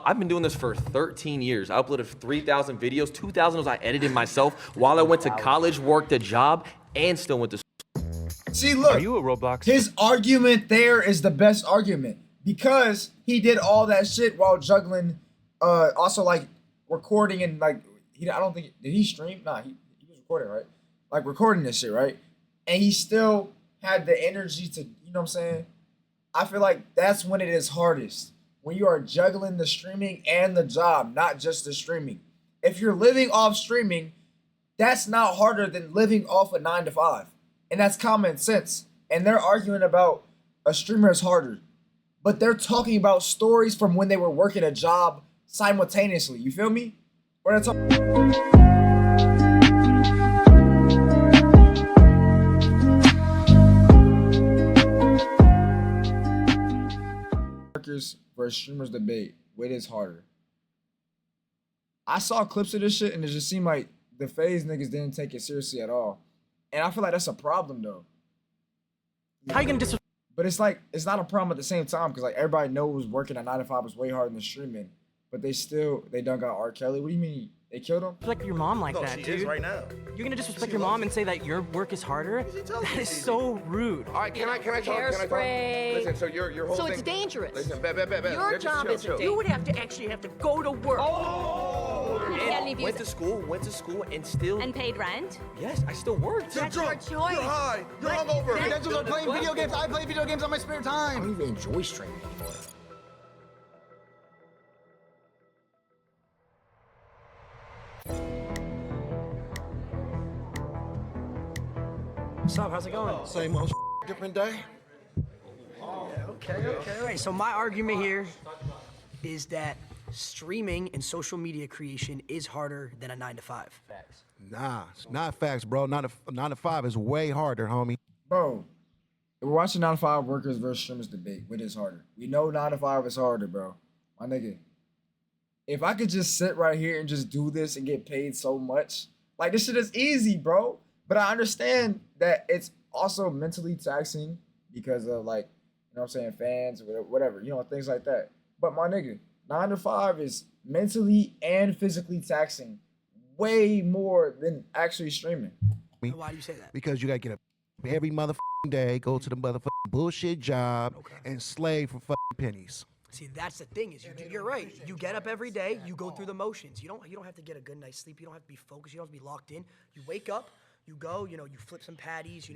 I've been doing this for 13 years. I uploaded 3,000 videos. 2,000 of those I edited myself while I went to college, worked a job, and still went to school. See, look. Are you a Roblox? His argument there is the best argument because he did all that shit while juggling, also like recording and like I don't think did he stream? Nah, he was recording, right? Like recording this shit, right? And he still had the energy to, you know what I'm saying? I feel like that's when it is hardest. When you are juggling the streaming and the job, not just the streaming. If you're living off streaming, that's not harder than living off a 9 to 5. And that's common sense. And they're arguing about a streamer is harder. But they're talking about stories from when they were working a job simultaneously. You feel me? We're not talking. Versus streamers debate, which is harder? I saw clips of this shit and it just seemed like the FaZe niggas didn't take it seriously at all. And I feel like that's a problem though. How you gonna But it's like, it's not a problem at the same time because like everybody knows working at 9 to 5 was way harder than streaming. But they done got R. Kelly. What do you mean? They killed him? disrespect your mom like that, she dude? is right now. You're gonna disrespect your mom and say that your work is harder? That is so rude. All right, can I talk? Hairspray. Listen, so your whole So thing. it's dangerous. Listen, Your job is chill. you would have to actually have to go to work. You can't leave Went to school, and still. and paid rent. Yes, I still worked. That's your choice. You're high. You're hungover. That's what I'm playing video games. I play video games on my spare I time. don't even enjoy streaming anymore. What's up? How's it going? Same old different day. Okay. All right. So my argument here is that streaming and social media creation is harder than a 9 to 5. Nah, it's not facts, bro. 9 to 5 is way harder, homie. Bro, we're watching 9 to 5 workers versus streamers debate. Which is harder? We know 9 to 5 is harder, bro. My nigga. If I could just sit right here and just do this and get paid so much, like this shit is easy, bro. But I understand that it's also mentally taxing because of like, you know what I'm saying, fans, whatever, you know, things like that. But my nigga, 9 to 5 is mentally and physically taxing way more than actually streaming. Why do you say that? Because you gotta get up every motherfucking day, go to the motherfucking bullshit job, and slave for fucking pennies. See, that's the thing is you're right. You get up every day, you go through the motions. You don't have to get a good night's sleep. You don't have to be focused. You don't have to be locked in. You wake up. You go, you flip some patties,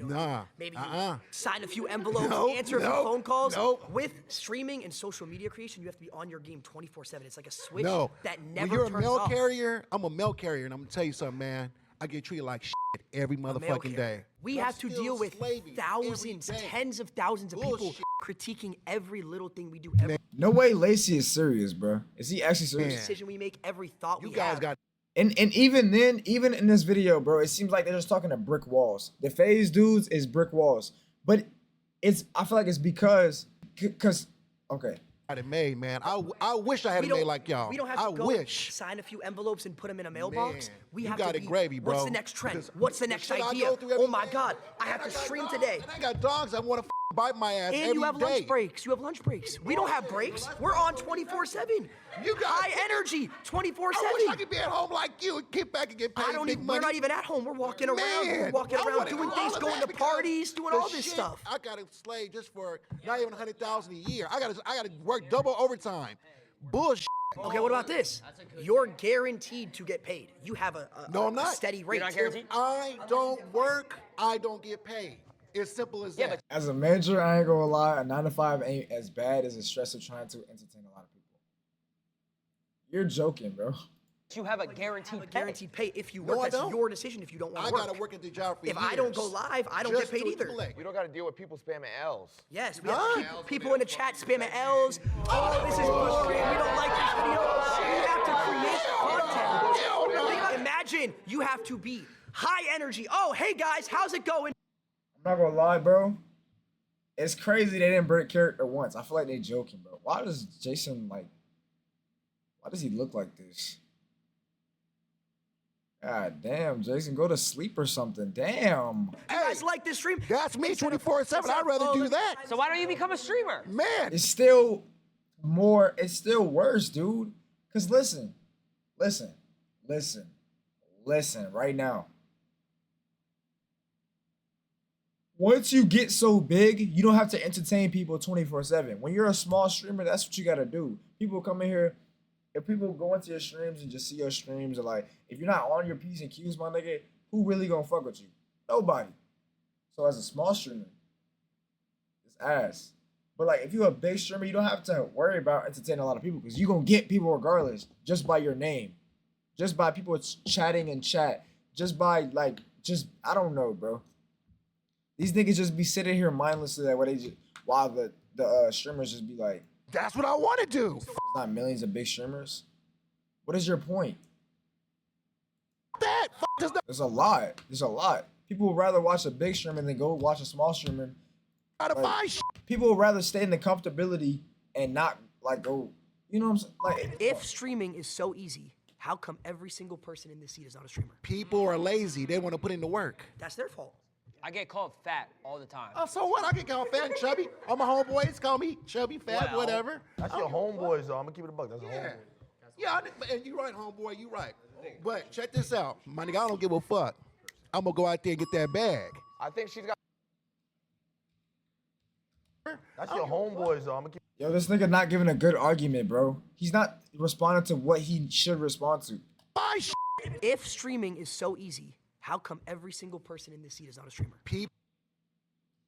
maybe you sign a few envelopes, answer a few phone calls. With streaming and social media creation, you have to be on your game 24/7. It's like a switch that never when you're turns a mail off. carrier, I'm a mail carrier, and I'm gonna tell you something, man. I get treated like shit every motherfucking day. We have to deal with thousands, every day. tens of thousands of people Bullshit. critiquing every little thing we do, every No way Lacey is serious, bro. Is he actually serious? decision we make, every thought You we guys have. got And even then, even in this video, bro, it seems like they're just talking to brick walls. The FaZe dudes is brick walls. But I feel like it's because, okay. it made, man. I wish I had We it made don't- like y'all. We don't have I to go wish. sign a few envelopes and put them in a mailbox. Man, We you have got to it be, gravy, bro. What's the next trend? Because What's the the next shit I idea? go through every Oh my day, God, I and have to got stream dogs, today. And I got dogs that want to bite my ass And every you have day. lunch breaks. You have lunch breaks. We don't have breaks. We're on 24/7. You got high energy, 24/7. I wish I could be at home like you and get back and get paid I don't big even. money. We're not even at home. We're walking around. Man, We're walking I around wanna doing do things, all of going that to because parties, doing the all this shit, stuff. I got to slave just for not even 100,000 a year. I got to work double overtime. Bullshit. Okay, what about this? You're guaranteed to get paid. You have a No, I'm not. steady rate. If I don't work, I don't get paid. It's simple as that. As a manager, I ain't gonna lie, a 9 to 5 ain't as bad as the stress of trying to entertain a lot of people. You're joking, bro. You have a guaranteed pay if you No, work. I That's don't. your decision if you don't want I to work. got to work at the job for If years. I don't go live, I don't Just get paid to either. collect. We don't got to deal with people spamming L's. Yes, we have people in the chat spamming L's. Oh, this is frustrating. We don't like this video. We have to create content. Imagine you have to be high energy. Oh, hey guys, how's it going? I'm not gonna lie, bro. It's crazy they didn't break character once. I feel like they joking, bro. Why does Jason why does he look like this? God damn, Jason, go to sleep or something. Damn. You guys like this stream? That's me 24/7. I'd rather do that. So why don't you become a streamer? Man, It's still more, it's still worse, dude. Cause listen right now. Once you get so big, you don't have to entertain people 24/7. When you're a small streamer, that's what you gotta do. People come in here, if people go into your streams and just see your streams, or like, if you're not on your P's and Q's, my nigga, who really gonna fuck with you? Nobody. So as a small streamer, it's ass. But like, if you're a big streamer, you don't have to worry about entertaining a lot of people because you're gonna get people regardless, just by your name, just by people chatting in chat, just by like, I don't know, bro. These niggas just be sitting here mindlessly that way while the streamers just be like, That's what I want to do. there's not millions of big streamers. What is your point? That does not There's a lot. There's a lot. People would rather watch a big streamer than go watch a small streamer. modify shit. People would rather stay in the comfortability and not like go. You know what I'm saying? Like, If streaming is so easy, how come every single person in this seat is not a streamer? People are lazy. They want to put in the work. That's their fault. I get called fat all the time. Oh, so what? I can call fat and chubby. All my homeboys call me chubby, fat, Well, whatever. That's your homeboys, though. I'm gonna keep it a buck. That's a Yeah. homeboy. Yeah, and you right, homeboy, you right. But check this out. My nigga, I don't give a fuck. I'm gonna go out there and get that bag. I think she's got. That's your homeboys, though. I'm gonna keep. yo, this nigga not giving a good argument, bro. He's not responding to what he should respond to. Buy shit. If streaming is so easy, how come every single person in this seat is not a streamer? People.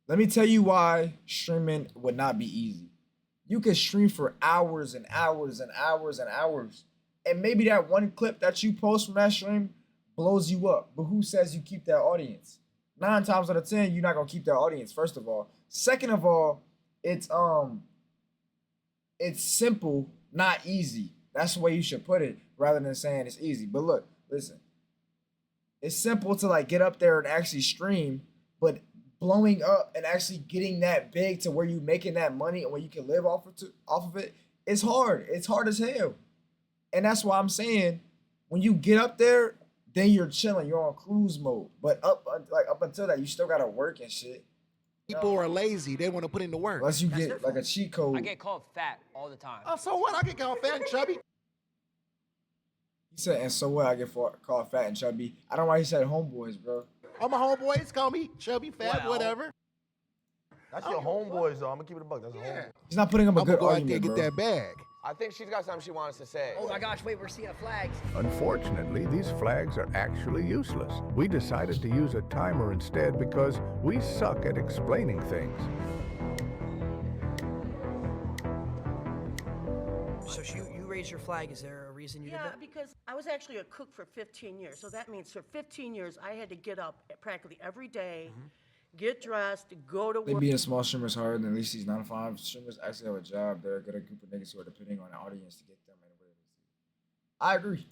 Let me tell you why streaming would not be easy. You can stream for hours and hours and hours and hours. And maybe that one clip that you post from that stream blows you up. But who says you keep that audience? 9 times out of 10, you're not gonna keep that audience, first of all. Second of all, it's simple, not easy. That's the way you should put it, rather than saying it's easy. But look, listen. It's simple to like get up there and actually stream, but blowing up and actually getting that big to where you making that money and where you can live off of it, it's hard. It's hard as hell. And that's why I'm saying when you get up there, then you're chilling. You're on cruise mode. But up until that, you still gotta work and shit. People are lazy. They want to put in the work. Unless you get like a cheat code. I get called fat all the time. Oh, so what? I can call fat and chubby. He said, and so what? I get called fat and chubby. I don't know why he said homeboys, bro. All my homeboys call me chubby, fat, Well, whatever. That's your homeboys, though. I'm gonna keep it a buck. That's a homeboy. He's not putting up a I'm gonna good go out there argument, and get bro. that bag. I think she's got something she wants to say. Oh my gosh, wait, we're seeing flags. Unfortunately, these flags are actually useless. We decided to use a timer instead because we suck at explaining things. So you raised your flag. Is there a reason you did Yeah, that? because I was actually a cook for 15 years. So that means for 15 years, I had to get up practically every day, get dressed, go to They work. being a small streamer is hard, and at least these 9 to 5 streamers actually have a job. They're a good group of niggas who are depending on the audience to get them and whatever it is. I agree.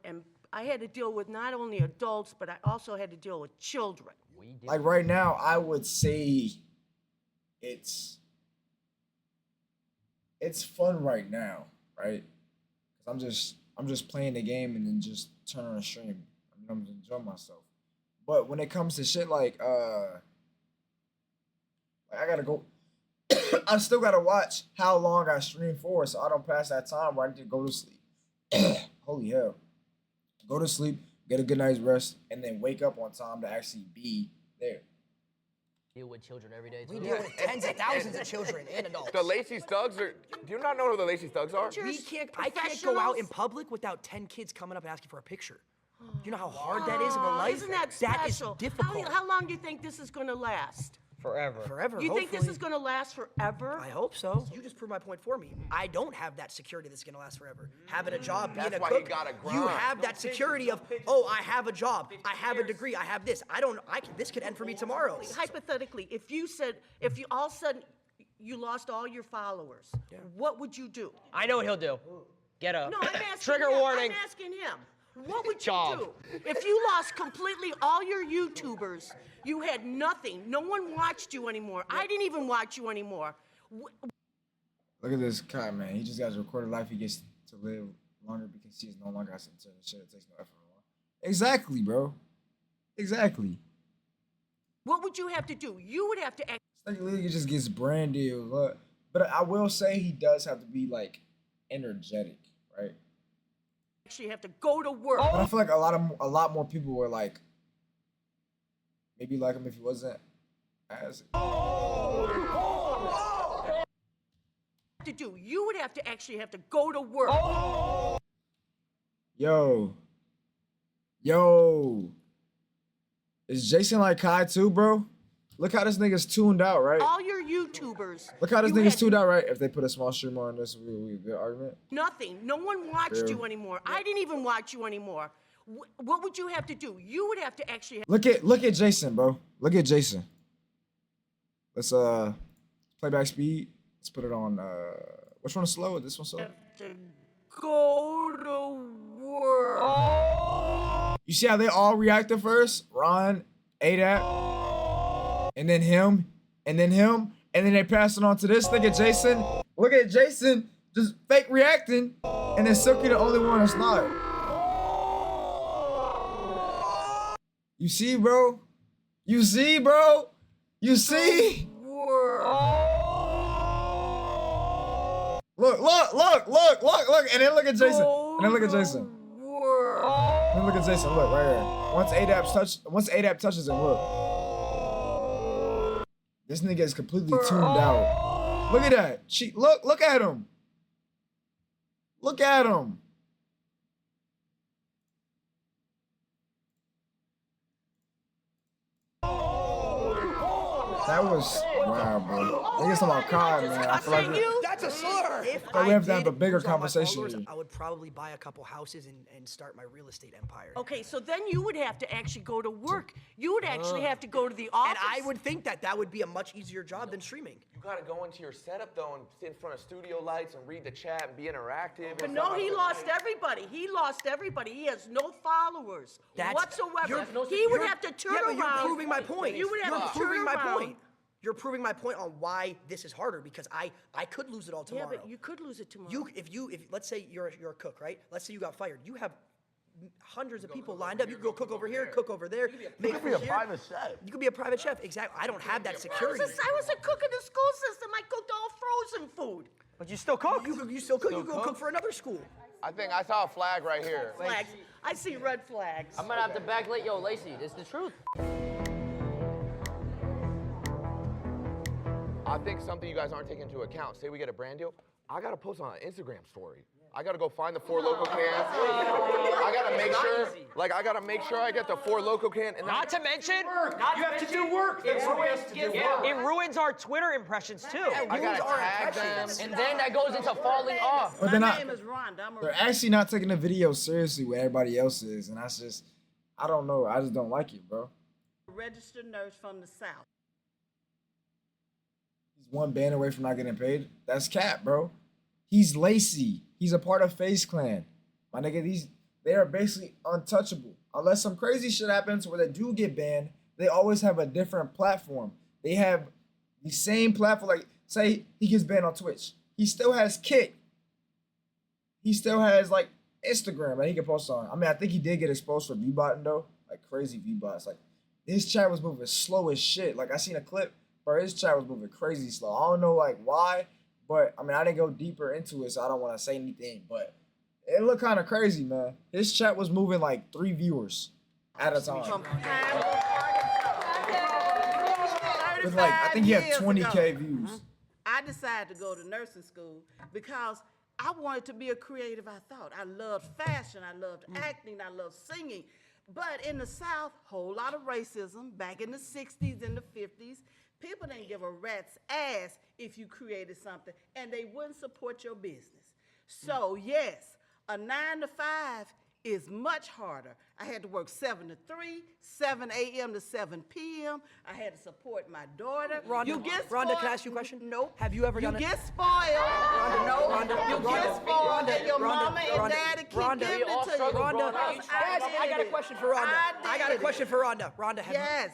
And I had to deal with not only adults, but I also had to deal with children. Like right now, I would say it's fun right now, right? Because I'm just playing the game and then just turn on a stream. I mean, I'm enjoying myself. But when it comes to shit like I gotta go. I still gotta watch how long I stream for, so I don't pass that time where I need to go to sleep. Holy hell. Go to sleep, get a good night's rest, and then wake up on time to actually be there. Deal with children every day. We too. deal with tens of thousands of children and adults. The Lacey Thugs are. Do you not know who the Lacey Thugs are? I can't go out in public without 10 kids coming up and asking for a picture. Do you know how hard that is of a life? Isn't that That is special? difficult. How long do you think this is going to last? Forever. Forever. You think this hopefully. is going to last forever? I hope so. You just proved my point for me. I don't have that security that's gonna last forever. Having a job, being That's a why cook, you gotta you grind. have that security of, oh, I have a job, I have a degree, I have this. This could end for me tomorrow. Hypothetically, if you all of a sudden you lost all your followers, what would you do? I know what he'll do. Get a No, I'm asking trigger him. warning. I'm asking him. What would Job. you do? If you lost completely all your YouTubers, you had nothing. No one watched you anymore. I didn't even watch you anymore. Look at this guy, man. He just got his recorded life. He gets to live longer because he's no longer has to turn the shit. It takes no effort anymore. Exactly, bro. Exactly. What would you have to do? You would have to act. It's like the league just gets brand deals. Look, But I will say he does have to be like energetic, right? Actually have to go to work. But I feel like a lot more people were like, maybe like him if he wasn't as. To do, you would have to actually have to go to work. Yo, is Jason like Kai too, bro? Look how this nigga's tuned out, right? All your YouTubers. Look how this you nigga's had tuned out, right? If they put a small streamer on this, we good argument. Nothing. No one watched Yeah. you anymore. I didn't even watch you anymore. What would you have to do? You would have to actually. Look at Jason, bro. Look at Jason. Let's playback speed. Let's put it on. Which one is slow? This one slow? To go to work. You see how they all reacted first? Ron, ADAP, and then him, and then him, and then they pass it on to this nigga Jason. Look at Jason just fake reacting, and then Silky the only one that's not. You see, bro? You see, bro? You see? Look, and then look at Jason. And then look at Jason. And then look at Jason, look, right here. Once ADAP touches him, look. This nigga is completely tuned out. Look at that. Look at him. Look at him. That was wow, bro. Niggas talking about Kai, man. I feel like That's a slur. If we have to have a did bigger lose all my conversation followers, here. I would probably buy a couple houses and start my real estate empire. Okay, so then you would have to actually go to work. You would actually have to go to the office. And I would think that would be a much easier job than streaming. You gotta go into your setup though and sit in front of studio lights and read the chat and be interactive. But and no, stuff. he lost everybody. He lost everybody. He has no followers whatsoever. You're- He would you're- have to turn yeah, but around. You're proving my point. You would have You're to turn proving my around. point. You're proving my point on why this is harder because I could lose it all Yeah, tomorrow. but you could lose it tomorrow. If let's say you're a cook, right? Let's say you got fired. You have hundreds of people lined up. You can go cook over here, cook over there. You could be a private chef. You could be a private chef. Exactly. I don't have that security. I was a cook in the school system. I cooked all frozen food. But you still cook. You still cook. You go cook for another school. I think I saw a flag right here. Flags. I see red flags. I'm gonna have to backlight yo, Lacey. This is the truth. I think something you guys aren't taking into account. Say we get a brand deal, I gotta post on an Instagram story. I gotta go find the 4 Loco cans. I gotta make sure, I get the 4 Loco can. And Not to mention, You have to do work. That's what we have to do. it ruins our Twitter impressions too. I gotta tag them. And then that goes into falling off. But they're My not. name is Rhonda. I'm a They're actually not taking the video seriously where everybody else is, and that's just, I don't know. I just don't like it, bro. registered nurse from the South. He's one band away from not getting paid. That's cap, bro. He's Lacey. He's a part of FaZe Clan. My nigga, they are basically untouchable. Unless some crazy shit happens where they do get banned, they always have a different platform. They have the same platform. Like, say he gets banned on Twitch. He still has Kick. He still has, like, Instagram that he can post on. I mean, I think he did get exposed for V-botting, though. Like, crazy V-bots. Like, his chat was moving slow as shit. Like, I seen a clip where his chat was moving crazy slow. I don't know, like, why. But, I mean, I didn't go deeper into it, so I don't want to say anything. But it looked kind of crazy, man. His chat was moving, like, 3 viewers at a time. With, like, I think he had 20K views. I decided to go to nursing school because I wanted to be a creative, I thought. I loved fashion, I loved acting, I loved singing. But in the South, whole lot of racism. Back in the 60s and the 50s, people didn't give a rat's ass if you created something, and they wouldn't support your business. So yes, a 9 to 5 is much harder. I had to work 7 to 3, 7 a.m. to 7 p.m. I had to support my daughter. Rhonda, You get Rhonda, spoiled. can I ask you a question? Nope. Have you ever done it? You get spoiled. No. You get spoiled that your mama and daddy keep Rhonda, giving all to you. struggle growing up. Guys, I got a question for Rhonda. I got a question for Rhonda. Rhonda,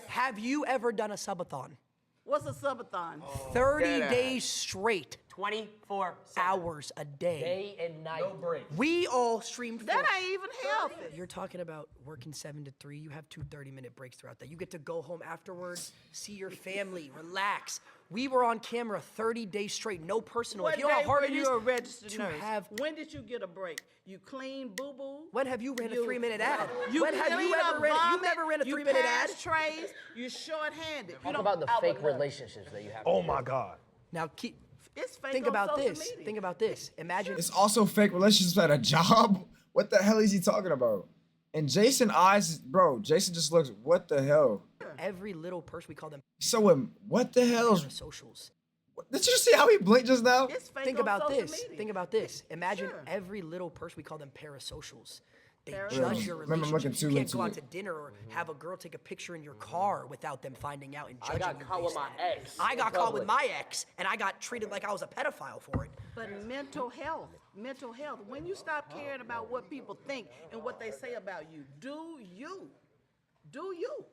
have you ever done a subathon? What's a subathon? 30 Dead days straight, 24 hours a day. day and night. No break. We all streamed for That ain't even healthy. You're talking about working 7 to 3. You have 2 30-minute breaks throughout that. You get to go home afterwards, see your family, relax. We were on camera 30 days straight, no personal. What If you know how day hard were it you is a registered to nurse? have. When did you get a break? You clean boo boo. When have you ran a 3-minute ad? You When have you clean ever up ran? You vomit, never ran a you 3-minute ad. pass trays. You short-handed. Talk about the fake relationships that you have. Oh my God. Now It's fake think on about social this. media. Think about this. Imagine. It's also fake relationships at a job. What the hell is he talking about? And Jason eyes, bro. Jason just looks. What the hell? Every little person, we call them So what the hell? socials. Did you see how he blinked just now? It's fake Think on about social this. media. Think about this. Imagine Sure. every little person, we call them parasocials. They Parasocials. judge your Remember, I'm looking relationship. too You can't into go out it. to dinner or have a girl take a picture in your car without them finding out and judging got you caught with based on my it. ex I in got caught with public. my ex, and I got treated like I was a pedophile for it. But mental health. When you stop caring about what people think and what they say about you, do you.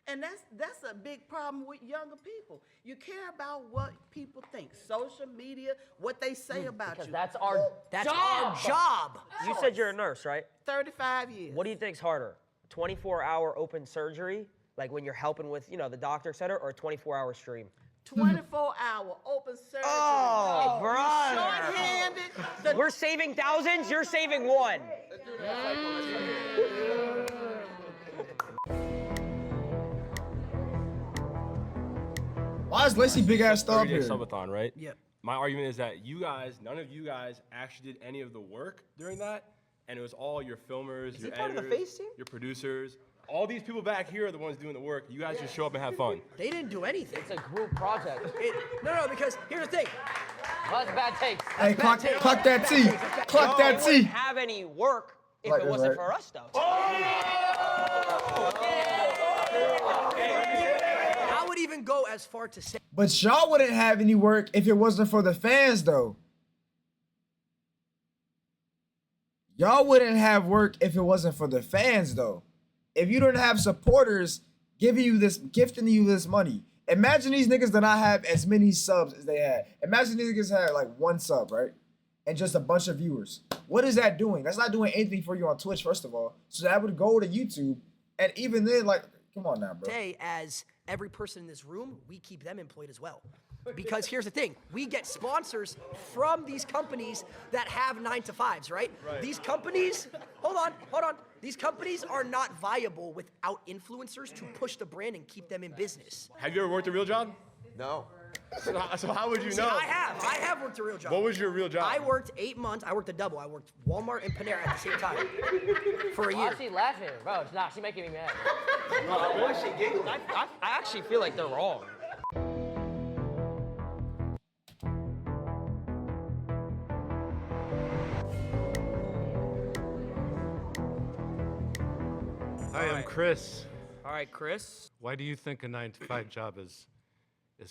And that's a big problem with younger people. You care about what people think, social media, what they say about Because you. that's our That's job. our job. You said you're a nurse, right? 35 years. What do you think's harder? 24-hour open surgery, like when you're helping with, the doctor, et cetera, or a 24-hour stream? 24-hour open surgery. Oh, You're brother. short-handed. We're saving thousands, you're saving one. Why is Lacey big ass star up 30-day here? subathon, right? Yeah. My argument is that none of you guys actually did any of the work during that, and it was all your filmers, your he part of the editors, face team? your producers. All these people back here are the ones doing the work. You guys just show up and have fun. They didn't do anything. It's a group project. No, because here's the thing. Well, that's bad takes. Hey, clock that T. Clock that We wouldn't T. have any work if Like it this, wasn't right? for us, though. I would even go as far to say But y'all wouldn't have any work if it wasn't for the fans, though. Y'all wouldn't have work if it wasn't for the fans, though. If you don't have supporters gifting you this money. Imagine these niggas did not have as many subs as they had. Imagine these niggas had like 1 sub, right? And just a bunch of viewers. What is that doing? That's not doing anything for you on Twitch, first of all. So that would go to YouTube. And even then, like, come on now, bro. say as every person in this room, we keep them employed as well. Because here's the thing, we get sponsors from these companies that have 9-to-5s, right? These companies, hold on. These companies are not viable without influencers to push the brand and keep them in business. Have you ever worked a real job? No. So how would you See, know? I have worked a real job. What was your real job? I worked 8 months. I worked a double. I worked Walmart and Panera at the same time for a Why year. is she laughing? Bro, she's making me mad. I actually feel like they're wrong. Hi, I'm Chris. All right, Chris. Why do you think a 9-to-5 job is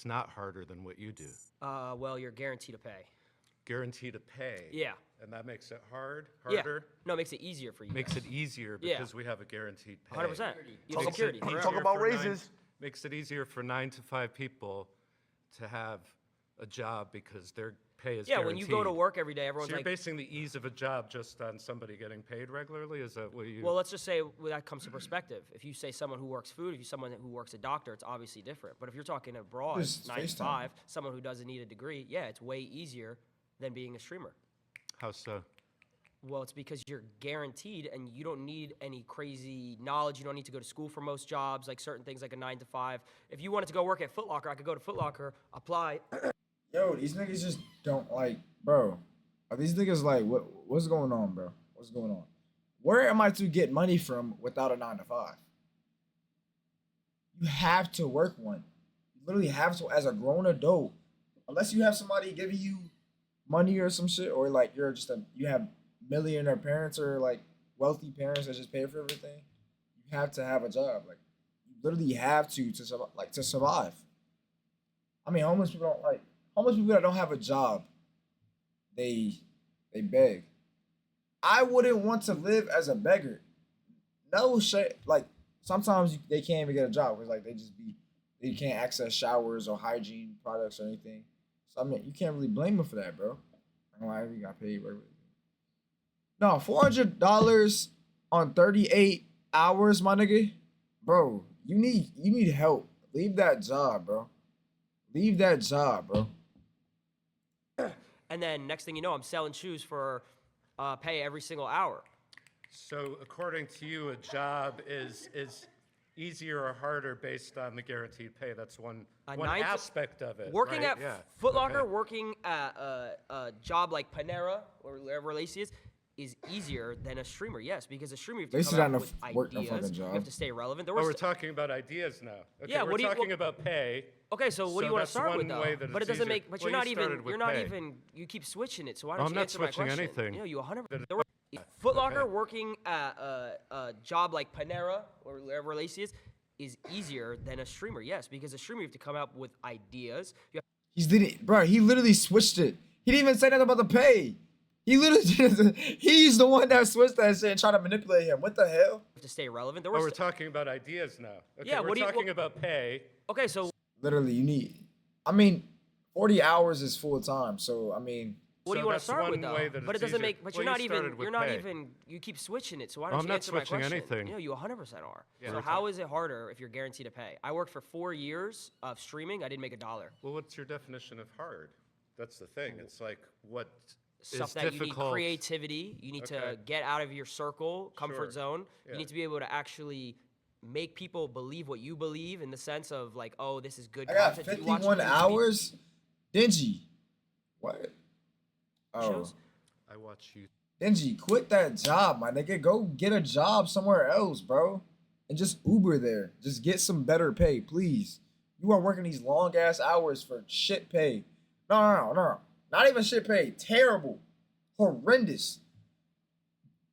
not harder than what you do? Well, you're guaranteed to pay. Guaranteed to pay. Yeah. And that makes it harder? Yeah. No, it makes it easier for you. Makes guys. it easier Yeah. because we have a guaranteed pay. 100%. You have Makes security. it easier Talk about for raises. Makes it easier for 9-to-5 people to have a job because their pay is Yeah, guaranteed. when you go to work every day, everyone's So you're like, basing the ease of a job just on somebody getting paid regularly? Is that what you... well, let's just say that comes to perspective. If you say someone who works food, if you someone who works a doctor, it's obviously different. But if you're talking abroad, Just 9 to FaceTime. 5, someone who doesn't need a degree, yeah, it's way easier than being a streamer. How so? Well, it's because you're guaranteed and you don't need any crazy knowledge. You don't need to go to school for most jobs, like certain things like a 9 to 5. If you wanted to go work at Foot Locker, I could go to Foot Locker, apply. Yo, these niggas just don't like, bro. Are these niggas like, what's going on, bro? What's going on? Where am I to get money from without a 9-to-5? You have to work one. You literally have to as a grown adult. Unless you have somebody giving you money or some shit, or like you have millionaire parents or like wealthy parents that just pay for everything. You have to have a job. Like you literally have to survive. I mean, homeless people that don't have a job, they beg. I wouldn't want to live as a beggar. No shit. Like sometimes they can't even get a job because like they can't access showers or hygiene products or anything. So I mean, you can't really blame them for that, bro. I don't know why we got paid. No, $400 on 38 hours, my nigga. Bro, you need help. Leave that job, bro. Leave that job, bro. And then next thing you know, I'm selling shoes for pay every single hour. So according to you, a job is easier or harder based on the guaranteed pay. That's one aspect of it. Working right? at Yeah. Foot Locker, Okay. working at a job like Panera or wherever Lacey is easier than a streamer. Yes, because a streamer you have to Lacey's come not out with work a ideas. fucking You job. have to stay relevant. There Oh, was we're talking about ideas now. Okay, Yeah, we're what do you- talking about pay. Okay, so what do you want to that's start with one though? way that But it it's doesn't easier. make. But Well, you're not you even. started with You're not pay. even. You keep switching it. So why I'm don't you not answer my switching question? anything. You know, you 100. Foot Locker, working at a job like Panera or wherever Lacey is easier than a streamer. Yes, because a streamer you have to come up with ideas. You He literally switched it. He didn't even say nothing about the pay. He literally he's the one that switched that shit and tried to manipulate him. What the hell? have to stay relevant. There Oh, was we're talking about ideas now. Okay, Yeah, we're what do you- talking about pay. Okay, so Literally, you need. I mean, 40 hours is full time. So I mean. what do you want to start with though? way that But it it's doesn't easier. make. But Well, you're not you even. started with You're not pay. even. You keep switching it. So why Oh, don't I'm you not answer my switching question? anything. You know, you 100% are. Yeah. So how is it harder if you're guaranteed to pay? I worked for 4 years of streaming. I didn't make $1. Well, what's your definition of hard? That's the thing. It's like what Stuff is that difficult. you need creativity. You need to Okay. get out of your circle, comfort Sure. zone. Yeah. You need to be able to actually make people believe what you believe in the sense of like, oh, this is good I got content. You watch 51 YouTube hours. Dingy. What? Oh. shows. I watch you. Dingy, quit that job, my nigga. Go get a job somewhere else, bro. And just Uber there. Just get some better pay, please. You are working these long ass hours for shit pay. No. Not even shit pay. Terrible. Horrendous.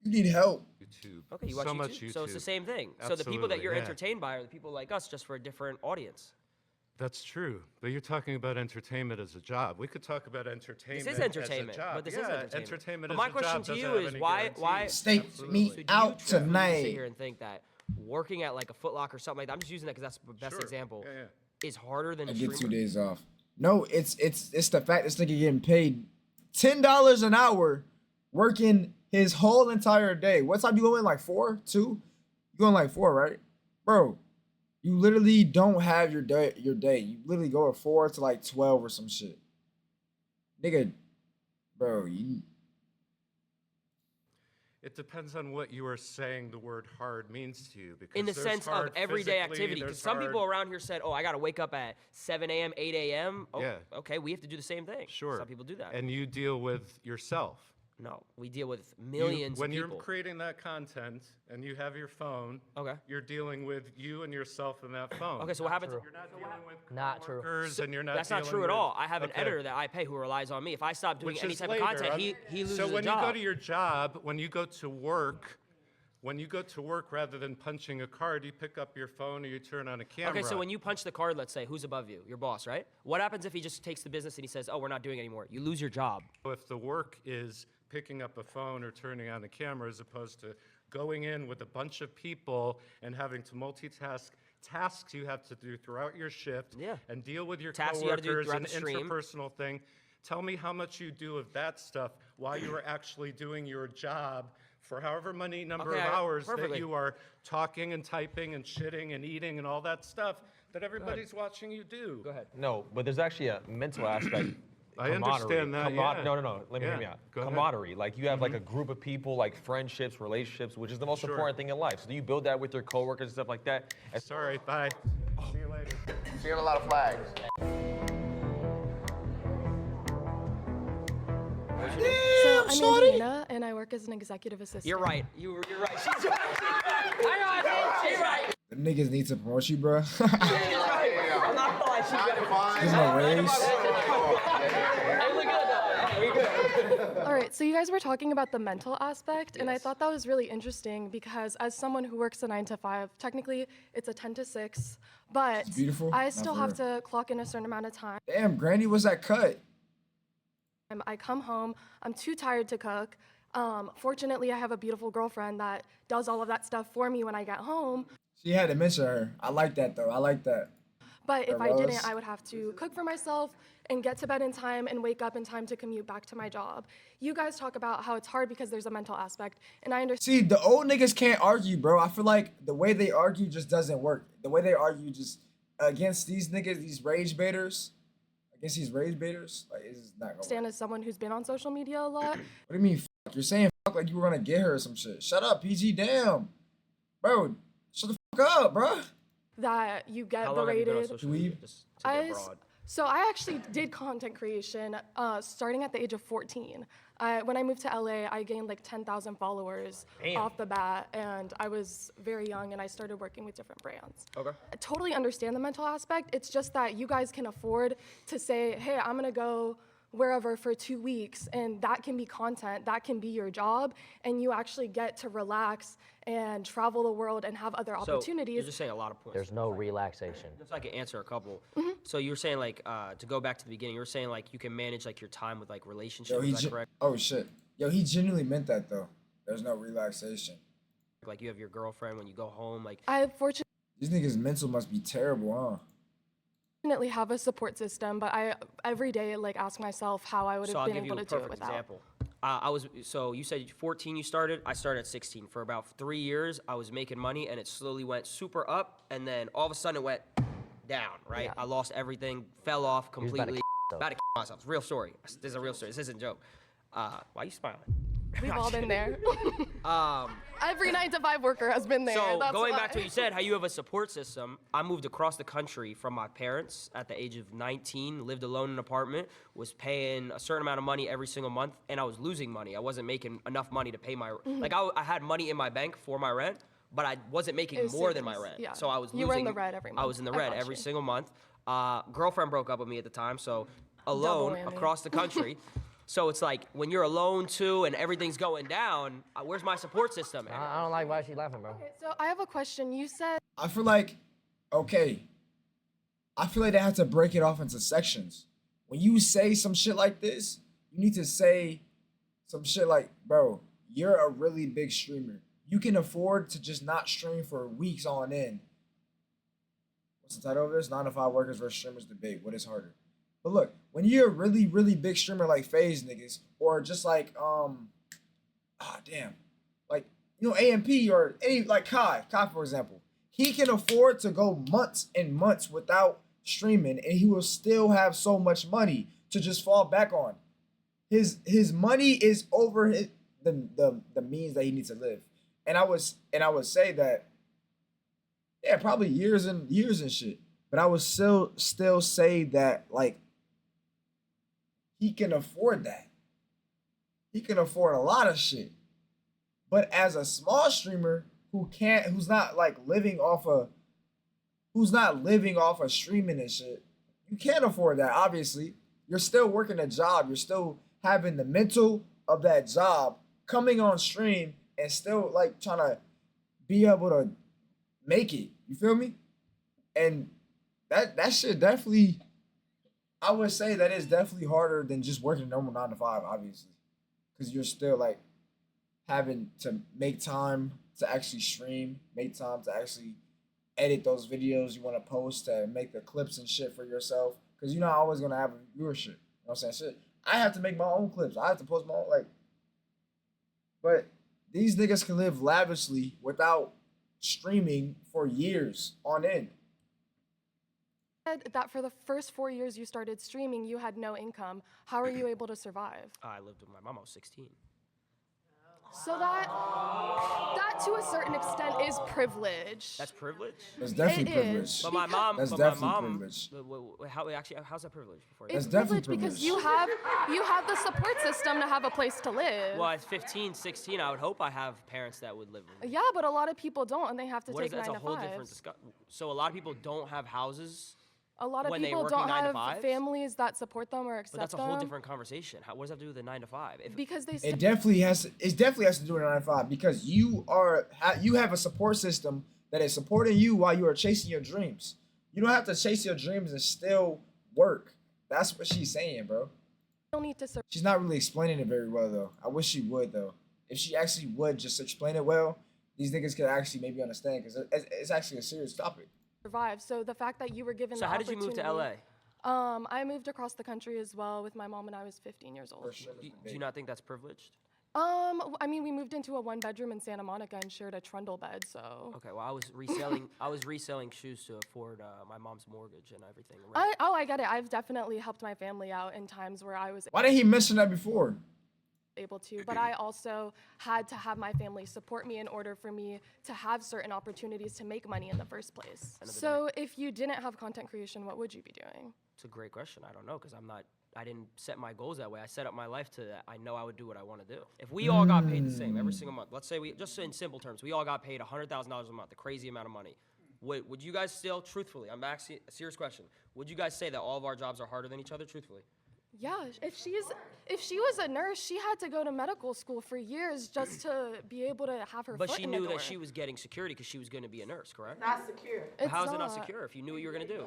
You need help. YouTube. Okay, you watch so YouTube. much YouTube. So it's the same thing. So the people that Absolutely, you're yeah. entertained by are the people like us, just for a different audience. That's true, but you're talking about entertainment as a job. We could talk about entertainment. This is entertainment, as a job. but this yeah, is entertainment. entertainment But as my a question job to you doesn't have is any why guarantees. Stake Absolutely. me So do you out truthfully sit tonight. here and think that working at like a Foot Locker or something like that, I'm just using that because that's the best Sure. example, Yeah, is harder than I a get 2 streamer? days off. No, it's the fact this nigga getting paid $10 an hour working his whole entire day. What time you going? Like 4? 2? You going like 4, right? Bro, you literally don't have your day. You literally go at 4 to like 12 or some shit. Nigga, bro, you It depends on what you are saying the word hard means to you. Because In the there's sense of hard everyday physically, activity, there's because some hard- people around here said, "Oh, I got to wake up at 7 a.m., 8 a.m." Oh, Yeah. okay, we have to do the same thing. Sure. Some people do that. And you deal with yourself. No, we deal with You- millions when of you're people. creating that content and you have your phone, Okay. you're dealing with you and yourself in that phone. Okay, so what happens? You're not dealing with Not true. coworkers and you're not That's not dealing true at with- all. I have an Okay. editor that I pay who relies on me. If I stop doing Which any is type later. of content, I'm- he loses So when a job. you go to your job, when you go to work, rather than punching a card, you pick up your phone or you turn on a camera. Okay, so when you punch the card, let's say, who's above you? Your boss, right? What happens if he just takes the business and he says, "Oh, we're not doing it anymore"? You lose your job. If the work is picking up a phone or turning on a camera as opposed to going in with a bunch of people and having to multitask tasks you have to do throughout your shift and deal with your Tasks you gotta do coworkers throughout and the stream. interpersonal thing. Tell me how much you do of that stuff while you are actually doing your job for however many number Okay, of hours perfectly. that you are talking and typing and shitting and eating and all that stuff that everybody's watching you do. Go ahead. No, but there's actually a mental aspect. I understand that, yeah. No. Let me hear me Yeah, out. go ahead. Camaraderie. Like you have like a group of people, like friendships, relationships, which is the most Sure. important thing in life. So do you build that with your coworkers and stuff like that? Sorry, bye. See you later. Seeing a lot of flags. So I'm Angelina, and I work as an executive assistant. You're right. You're right. She's right. I know. She's right. the niggas need to promote you, bro. I'm not gonna lie. She's right. Give him a raise. Hey, look good though. We good. All right, so you guys were talking about the mental aspect, and I thought that was really interesting because as someone who works a 9 to 5, technically it's a 10 to 6, but It's beautiful. I Not still for have real. to clock in a certain amount of time. Damn, Granny, what's that cut? I come home, I'm too tired to cook. Fortunately, I have a beautiful girlfriend that does all of that stuff for me when I get home. She had to mention her. I like that though. I like that. But if Or I Rose. didn't, I would have to cook for myself and get to bed in time and wake up in time to commute back to my job. You guys talk about how it's hard because there's a mental aspect, and I understand. See, the old niggas can't argue, bro. I feel like the way they argue just doesn't work. The way they argue just against these niggas, these rage baiters, against these rage baiters, like it's just not gonna work. Stand as someone who's been on social media a lot. What do you mean? Fuck? You're saying fuck like you were gonna get her or some shit. Shut up, PG. Damn, bro. Shut the fuck up, bro. That you get How long have you been on berated. social media? Just to get broad. So I actually did content creation starting at the age of 14. When I moved to LA, I gained like 10,000 followers off the bat, and I was very young, and I started working with different brands. Okay. I totally understand the mental aspect. It's just that you guys can afford to say, hey, I'm gonna go wherever for 2 weeks, and that can be content, that can be your job, and you actually get to relax and travel the world and have other So opportunities. you're just saying a lot of points. There's no relaxation. Just so I can answer a couple. So you were saying like to go back to the beginning, you were saying like you can manage like your time with like relationships. Is that correct? Oh shit. Yo, he genuinely meant that though. There's no relaxation. Like you have your girlfriend when you go home. Like I fortunately These niggas' mental must be terrible, huh? have a support system, but I every day like ask myself how I would so have I'll been give you able a to do it perfect without. example. So you said 14 you started. I started at 16. For about 3 years, I was making money, and it slowly went super up, and then all of a sudden it went down. Right? Yeah. I lost everything, fell off He was about to completely. yourself. About to myself. It's a real story. This is a real story. This isn't a joke. Why are you smiling? We've all been there. Um, Every 9-to-5 worker has been there. So That's going why. back to what you said, how you have a support system. I moved across the country from my parents at the age of 19, lived alone in an apartment, was paying a certain amount of money every single month, and I was losing money. I wasn't making enough money to pay my, like I had money in my bank for my rent, but I wasn't making It was more than my serious, rent. yeah. So I was losing. You were in the red every I month. was in the I red got every you. single month. Girlfriend broke up with me at the time, so alone whammy. across the country. So it's like when you're alone too and everything's going down, where's my support system? I don't like why she's laughing, bro. So I have a question. You said I feel like, okay, I feel like they have to break it off into sections. When you say some shit like this, you need to say some shit like, bro, you're a really big streamer. You can afford to just not stream for weeks on end. What's the title of this? 9-to-5 workers versus streamers debate. What is harder? But look, when you're a really, really big streamer like FaZe niggas, or just like, like, you know, AMP or any, like Kai, for example, he can afford to go months and months without streaming, and he will still have so much money to just fall back on. His money is over the means that he needs to live. And I would say that, yeah, probably years and shit. But I would still say that, like, he can afford that. He can afford a lot of shit. But as a small streamer who's not living off of streaming and shit, you can't afford that, obviously. You're still working a job. You're still having the mental of that job, coming on stream and still like trying to be able to make it. You feel me? And that shit definitely, I would say that is definitely harder than just working a normal 9-to-5, obviously. Because you're still like having to make time to actually stream, make time to actually edit those videos you want to post, to make the clips and shit for yourself. Because you're not always going to have a viewership. You know what I'm saying? Shit. I have to make my own clips. I have to post my own, like. But these niggas can live lavishly without streaming for years on end. said that for the first 4 years you started streaming, you had no income. How are you able to survive? I lived with my mom. I was 16. So that to a certain extent is privilege. That's privilege. That's definitely It is, privilege. But my mom. That's but definitely my mom. privilege. How's that privilege? Before It's That's definitely privilege because privilege. you have the support system to have a place to live. Well, at 15, 16, I would hope I have parents that would live with me. Yeah, but a lot of people don't, and they have to What is take that's a 9 to whole 5s. different discussion. So a lot of people don't have houses. A lot of when they people working don't 9 to have 5s? families that support them or accept But that's a them. whole different conversation. What does that have to do with the 9 to 5? Because they It definitely has to do with 9-to-5 because you have a support system that is supporting you while you are chasing your dreams. You don't have to chase your dreams and still work. That's what she's saying, bro. don't need to sur- She's not really explaining it very well though. I wish she would though. If she actually would just explain it well, these niggas could actually maybe understand because it's actually a serious topic. survive. So the fact that you were given So the how did you move to opportunity- LA? I moved across the country as well with my mom when I was 15 years old. Do you not think that's privileged? I mean, we moved into a 1-bedroom in Santa Monica and shared a trundle bed, so. Okay, well, I was reselling shoes to afford my mom's mortgage and everything. I get it. I've definitely helped my family out in times where I was Why didn't he mention that before? able to, but I also had to have my family support me in order for me to have certain opportunities to make money in the first place. So if you didn't have content creation, what would you be doing? It's a great question. I don't know, because I didn't set my goals that way. I set up my life to that. I know I would do what I want to do. If we all got paid the same every single month, let's say just in simple terms, we all got paid $100,000 a month, a crazy amount of money. Would you guys still, truthfully, I'm asking a serious question, would you guys say that all of our jobs are harder than each other, truthfully? Yeah, if she was a nurse, she had to go to medical school for years just to be able to have her But foot she in the knew door. that she was getting security because she was going to be a nurse, correct? Not secure. How is it not secure if you knew what you were going to do?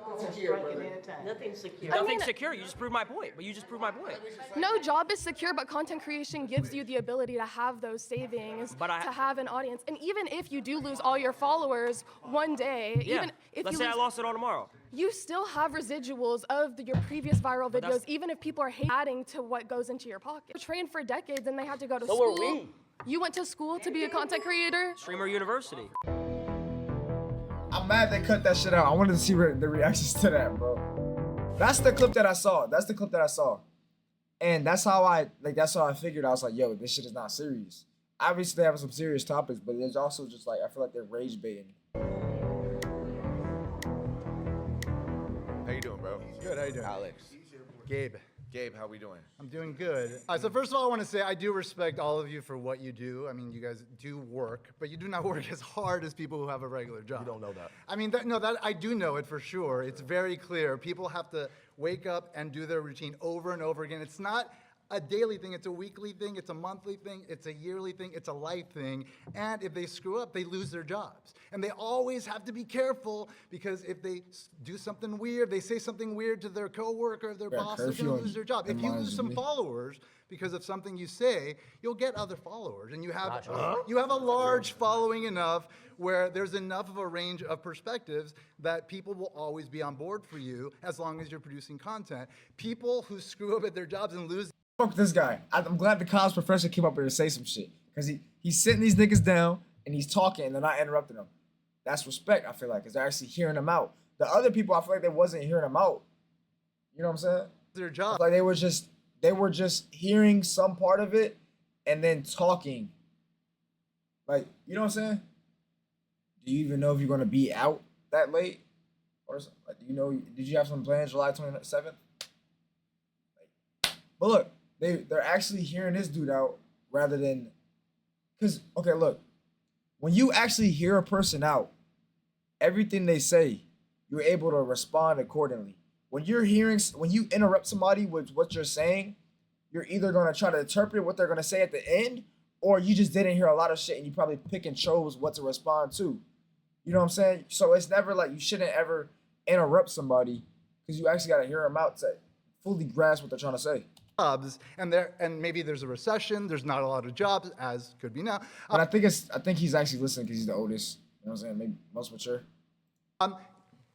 Nothing's secure. Nothing's secure. You just proved my point. But you just proved my point. No job is secure, but content creation gives you the ability to have those savings, to have an audience. And even if you do lose all your followers one day, Yeah. even if Let's you say I lose, lost it all tomorrow. you still have residuals of your previous viral But that's- videos, even if people are adding to what goes into your pocket. They trained for decades and they had to go to So were school. we. You went to school to be a content creator? Streamer University. I'm mad they cut that shit out. I wanted to see the reactions to that, bro. That's the clip that I saw. And that's how I figured. I was like, yo, this shit is not serious. Obviously, they have some serious topics, but there's also just like, I feel like they're rage baiting. How you doing, bro? Good, how you doing? Alex. Gabe. Gabe, how we doing? I'm doing good. So first of all, I want to say I do respect all of you for what you do. I mean, you guys do work, but you do not work as hard as people who have a regular job. You don't know that. I mean, that I do know it for sure. It's very clear. People have to wake up and do their routine over and over again. It's not a daily thing, it's a weekly thing, it's a monthly thing, it's a yearly thing, it's a life thing. And if they screw up, they lose their jobs. And they always have to be careful because if they do something weird, they say something weird to their coworker or their boss, they're gonna lose their job. If you lose some followers because of something you say, you'll get other followers. And you have a large following enough where there's enough of a range of perspectives that people will always be on board for you as long as you're producing content. People who screw up at their jobs and lose. Fuck this guy. I'm glad the college professor came up here to say some shit. Because he's sitting these niggas down and he's talking and they're not interrupting them. That's respect, I feel like, because they're actually hearing them out. The other people, I feel like they wasn't hearing them out. You know what I'm saying? Their job. Like they were just hearing some part of it and then talking. Like, you know what I'm saying? Do you even know if you're gonna be out that late? Or like, do you know, did you have some plans July 27th? But look, they're actually hearing this dude out rather than, because, okay, look, when you actually hear a person out, everything they say, you're able to respond accordingly. When you interrupt somebody with what you're saying, you're either going to try to interpret what they're going to say at the end, or you just didn't hear a lot of shit and you probably pick and chose what to respond to. You know what I'm saying? So it's never like you shouldn't ever interrupt somebody because you actually got to hear them out to fully grasp what they're trying to say. Jobs, and maybe there's a recession, there's not a lot of jobs, as could be now. But I think he's actually listening because he's the oldest. You know what I'm saying? Maybe most mature.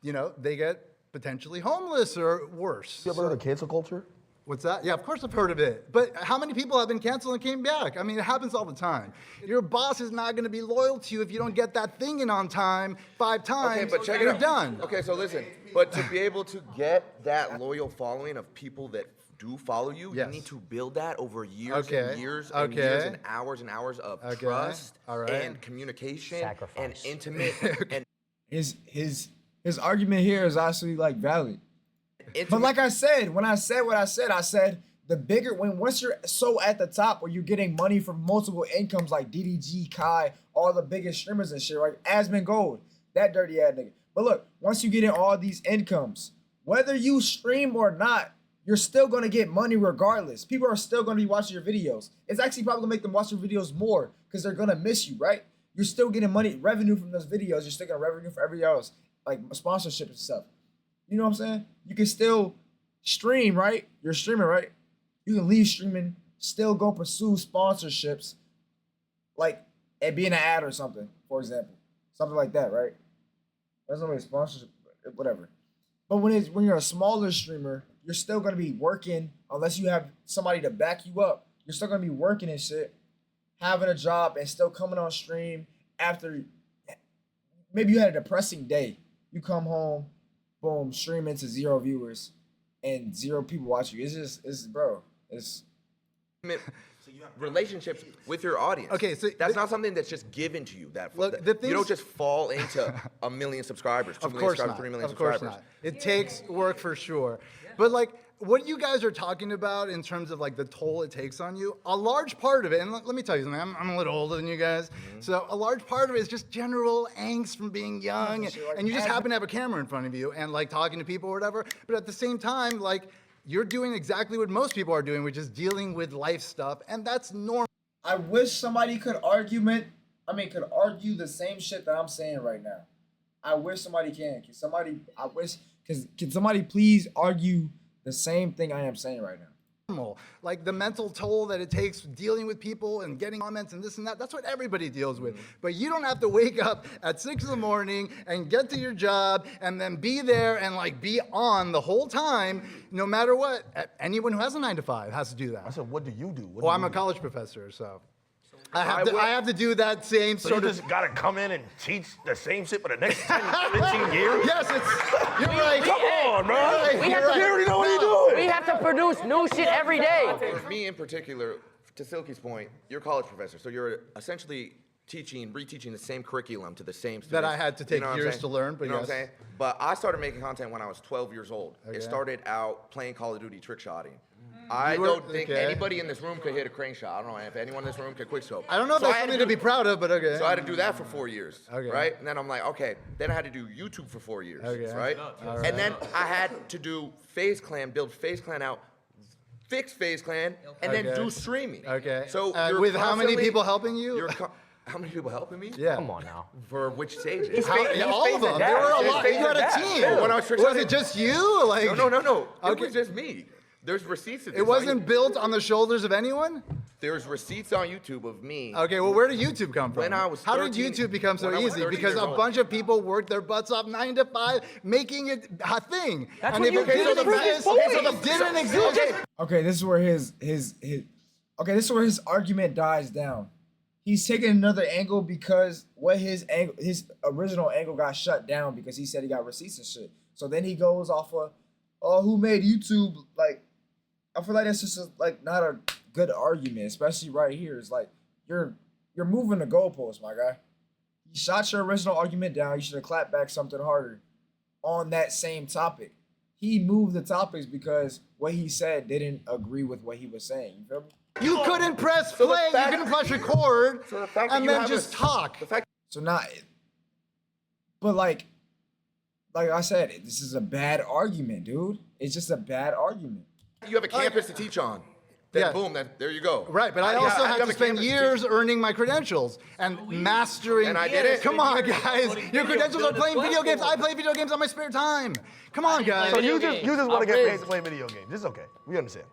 You know, they get potentially homeless or worse. You ever heard of cancel culture? What's that? Yeah, of course I've heard of it. But how many people have been canceled and came back? I mean, it happens all the time. Your boss is not going to be loyal to you if you don't get that thing in on time 5 times. Okay, but check you're it out. done. Okay, so listen, but to be able to get that loyal following of people that do follow you, Yes. you need to build that over years Okay, and years okay. and years and hours of Okay, trust all right. and communication and Sacrifice. intimate and His argument here is actually like valid. But like I said, when I said what I said the bigger once you're so at the top where you're getting money from multiple incomes like DDG, Kai, all the biggest streamers and shit, right? Asmongold, that dirty ass nigga. But look, once you get in all these incomes, whether you stream or not, you're still gonna get money regardless. People are still gonna be watching your videos. It's actually probably gonna make them watch your videos more because they're gonna miss you, right? You're still getting revenue from those videos. You're still getting revenue for every else, like sponsorship and stuff. You know what I'm saying? You can still stream, right? You're streaming, right? You can leave streaming, still go pursue sponsorships, like and be in an ad or something, for example. Something like that, right? That's not really a sponsorship, whatever. But when you're a smaller streamer, you're still gonna be working unless you have somebody to back you up. You're still gonna be working and shit. having a job and still coming on stream after maybe you had a depressing day. You come home, boom, streaming to 0 viewers and 0 people watch you. It's relationships with your audience. Okay, so that's not something that's just given to you. Look, You don't just fall into 1 million subscribers, 2 million subscribers, 3 million Of course subscribers. not. It takes work for sure. But like what you guys are talking about in terms of like the toll it takes on you, a large part of it, and let me tell you something, I'm a little older than you guys, so a large part of it is just general angst from being young, and you just happen to have a camera in front of you and like talking to people or whatever, but at the same time, like you're doing exactly what most people are doing, which is dealing with life stuff, and that's normal. I wish somebody could argue the same shit that I'm saying right now. I wish somebody can. Can somebody please argue the same thing I am saying right now? Like the mental toll that it takes dealing with people and getting comments and this and that, that's what everybody deals with. But you don't have to wake up at 6 in the morning and get to your job and then be there and like be on the whole time, no matter what. Anyone who has a 9 to 5 has to do that. I said, what do you do? Well, I'm a college professor, so I have to do that same So sort you of. just gotta come in and teach the same shit for the next 10, 15 years? Yes, you're right. Come on, bro. We have You already know what you're doing. We have to produce new shit every day. For me in particular, to Silky's point, you're a college professor, so you're essentially reteaching the same curriculum to the same students. That I had to take You know what I'm years saying? to learn, but you know yes. what I'm saying? But I started making content when I was 12 years old. Okay. It started out playing Call of Duty trick shotting. I You were- don't think okay. anybody in this room could hit a crane shot. I don't know if anyone in this room could quickscope. I don't know if So that's I had something to be proud of, but okay. So I had to do that for 4 years, Okay. right? And then I'm like, okay. Then I had to do YouTube for 4 years, Okay. right? All right. And then I had to do FaZe Clan, build FaZe Clan out, fix FaZe Clan, and then Okay. do streaming. Okay. So And with how many people helping you? How many people helping me? Yeah. Come on now. For which stages? All of them. There were a lot. You had a team. When I was trick Was shotting- it just you? Like No. It Okay. was just me. There's receipts of this. It wasn't built on the shoulders of anyone? There's receipts on YouTube of me. Okay, well, where did YouTube come from? When I was How did 13 YouTube become so when I was easy? 13 Because years a old. bunch of people worked their butts off 9 to 5, making it a thing. That's and what if you it did didn't in the exist, previous if it voice. didn't exist, Okay, this is where this is where his argument dies down. He's taking another angle because his original angle got shut down because he said he got receipts and shit. So then he goes off of, oh, who made YouTube? Like, I feel like that's just not a good argument, especially right here. It's like you're moving the goalposts, my guy. You shot your original argument down. You should have clapped back something harder on that same topic. He moved the topics because what he said didn't agree with what he was saying. You feel me? you couldn't press play, you couldn't press record, So the fact that and you then have just talk. So now, but like I said, this is a bad argument, dude. It's just a bad argument. You have a campus to teach on. Then Yeah. boom, there you go. Right, but I Yeah, also you had have to a spend campus to years teach. earning my credentials and mastering. And I did it. Come on, guys. Your credentials are playing video games. I play video games on my spare time. Come on, guys. So you just want to get paid to play video games. It's okay. We understand.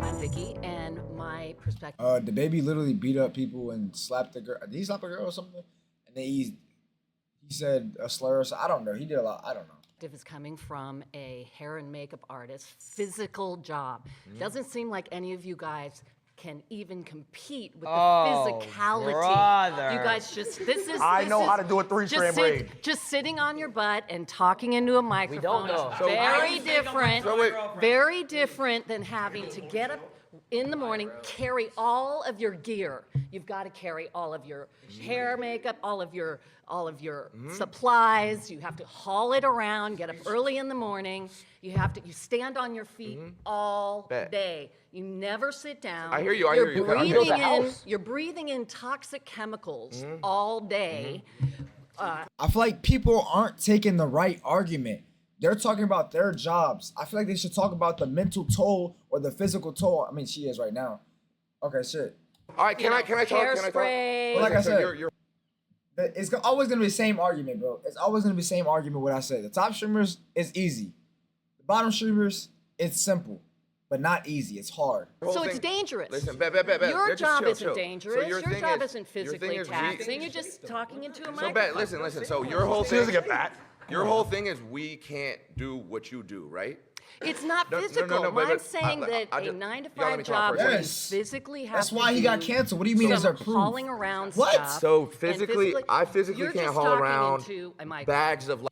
I'm Vicky, and my perspective. The baby literally beat up people and slapped the girl. Did he slap a girl or something? And then he said a slur. So I don't know. He did a lot. I don't know. Is coming from a hair and makeup artist, physical job. Doesn't seem like any of you guys can even compete with the physicality. brother. You guys just I this know is how to do a 3-strand braid. Just sitting on your butt and talking into a microphone. know. is So- very different. So wait. Very different than having to get up in the morning, carry all of your gear. You've got to carry all of your hair, makeup, all of your supplies. You have to haul it around, get up early in the morning. You stand on your feet all Bet. day. You never sit down. I hear you, I hear you. I built a house. You're breathing in toxic chemicals all day. I feel like people aren't taking the right argument. They're talking about their jobs. I feel like they should talk about the mental toll or the physical toll. I mean, she is right now. Okay, shit. All right, can I talk? Hairspray. Well, like I So said, you're it's always gonna be the same argument, bro. It's always gonna be the same argument. What I said. The top streamers is easy. The bottom streamers, it's simple, but not easy. It's hard. So it's dangerous. Listen, bet. Your Just job chill, isn't chill. dangerous. So your thing job is- isn't your thing physically is taxing. You're just talking into a So microphone. bet, listen. So your whole She thing. doesn't get fat. Your whole thing is we can't do what you do, right? It's not No, no, no, physical. no, but- I'm saying that I a just- 9 to y'all let 5 me talk job for a where you Yes. physically have That's to why he got do canceled. What do you mean, is some there proof? hauling around What? stuff. So and physically, I physically you're can't just haul talking around into a mic. bags of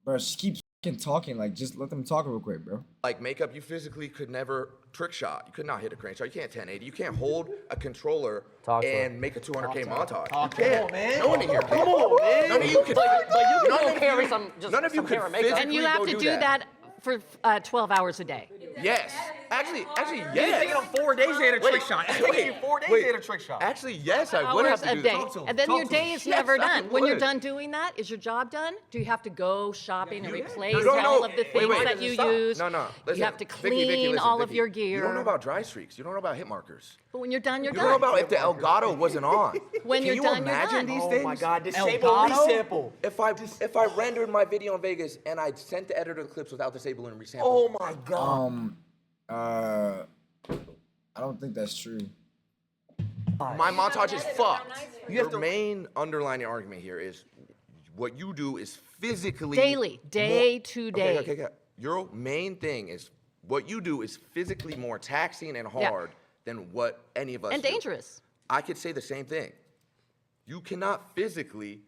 Bro, just keep fucking talking. Like, just let them talk real quick, bro. like makeup. You physically could never trick shot. You could not hit a crane shot. You can't 1080. You can't hold a controller Talk to and him. make a 200K montage. Talk You to him. can't. No one in here. Come on, man. None of you can. But you none can of carry you- some, just None of you some could hair and makeup. physically And you have go to do that for 12 hours a day. Yes. Actually, You're yes. taking him 4 days to hit a trick shot. It's taking you 4 days to hit a trick shot. Actually, yes, I would Hours have to a do day. that. And then your day is never Yes, I done. When you're would. done doing that, is your job done? Do you have to go shopping and replace You don't all know- of the wait, things wait, that you stop. use? No. Listen, You have to Vicky, clean listen, all of Vicky. your gear. You don't know about dry streaks. You don't know about hit markers. But when you're done, you're You done. don't know about if the Elgato wasn't on. When Can you're you done, you're imagine done. these Oh things? my God, disable Elgato? resample. If I rendered my video in Vegas and I sent the editor the clips without disabling and resample. Oh my God. I don't think that's true. My montage is fucked. Your main underlying argument here is what you do is physically Daily, day to day. Okay. Your main thing is what you do is physically more taxing and Yeah. hard than what any of us And do. dangerous. I could say the same thing. You cannot physically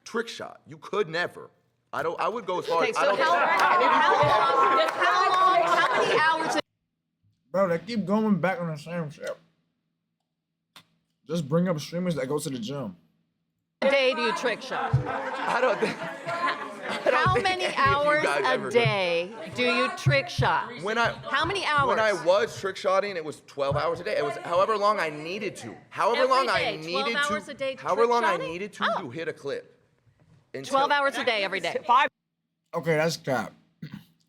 trick shot. You could never. I would go as far Okay, as so I don't how many hours Bro, they keep going back on the same shit. Just bring up streamers that go to the gym. a day do you trick shot? I don't think. How many any of you hours guys a ever do. day do you trick shot? How many hours? When I was trick shotting, it was 12 hours a day. It was however long I needed to. However Every long day, I 12 needed hours a day to. However trick long I shotting? needed to hit a clip. 12 hours a day, every day. Okay, that's cap.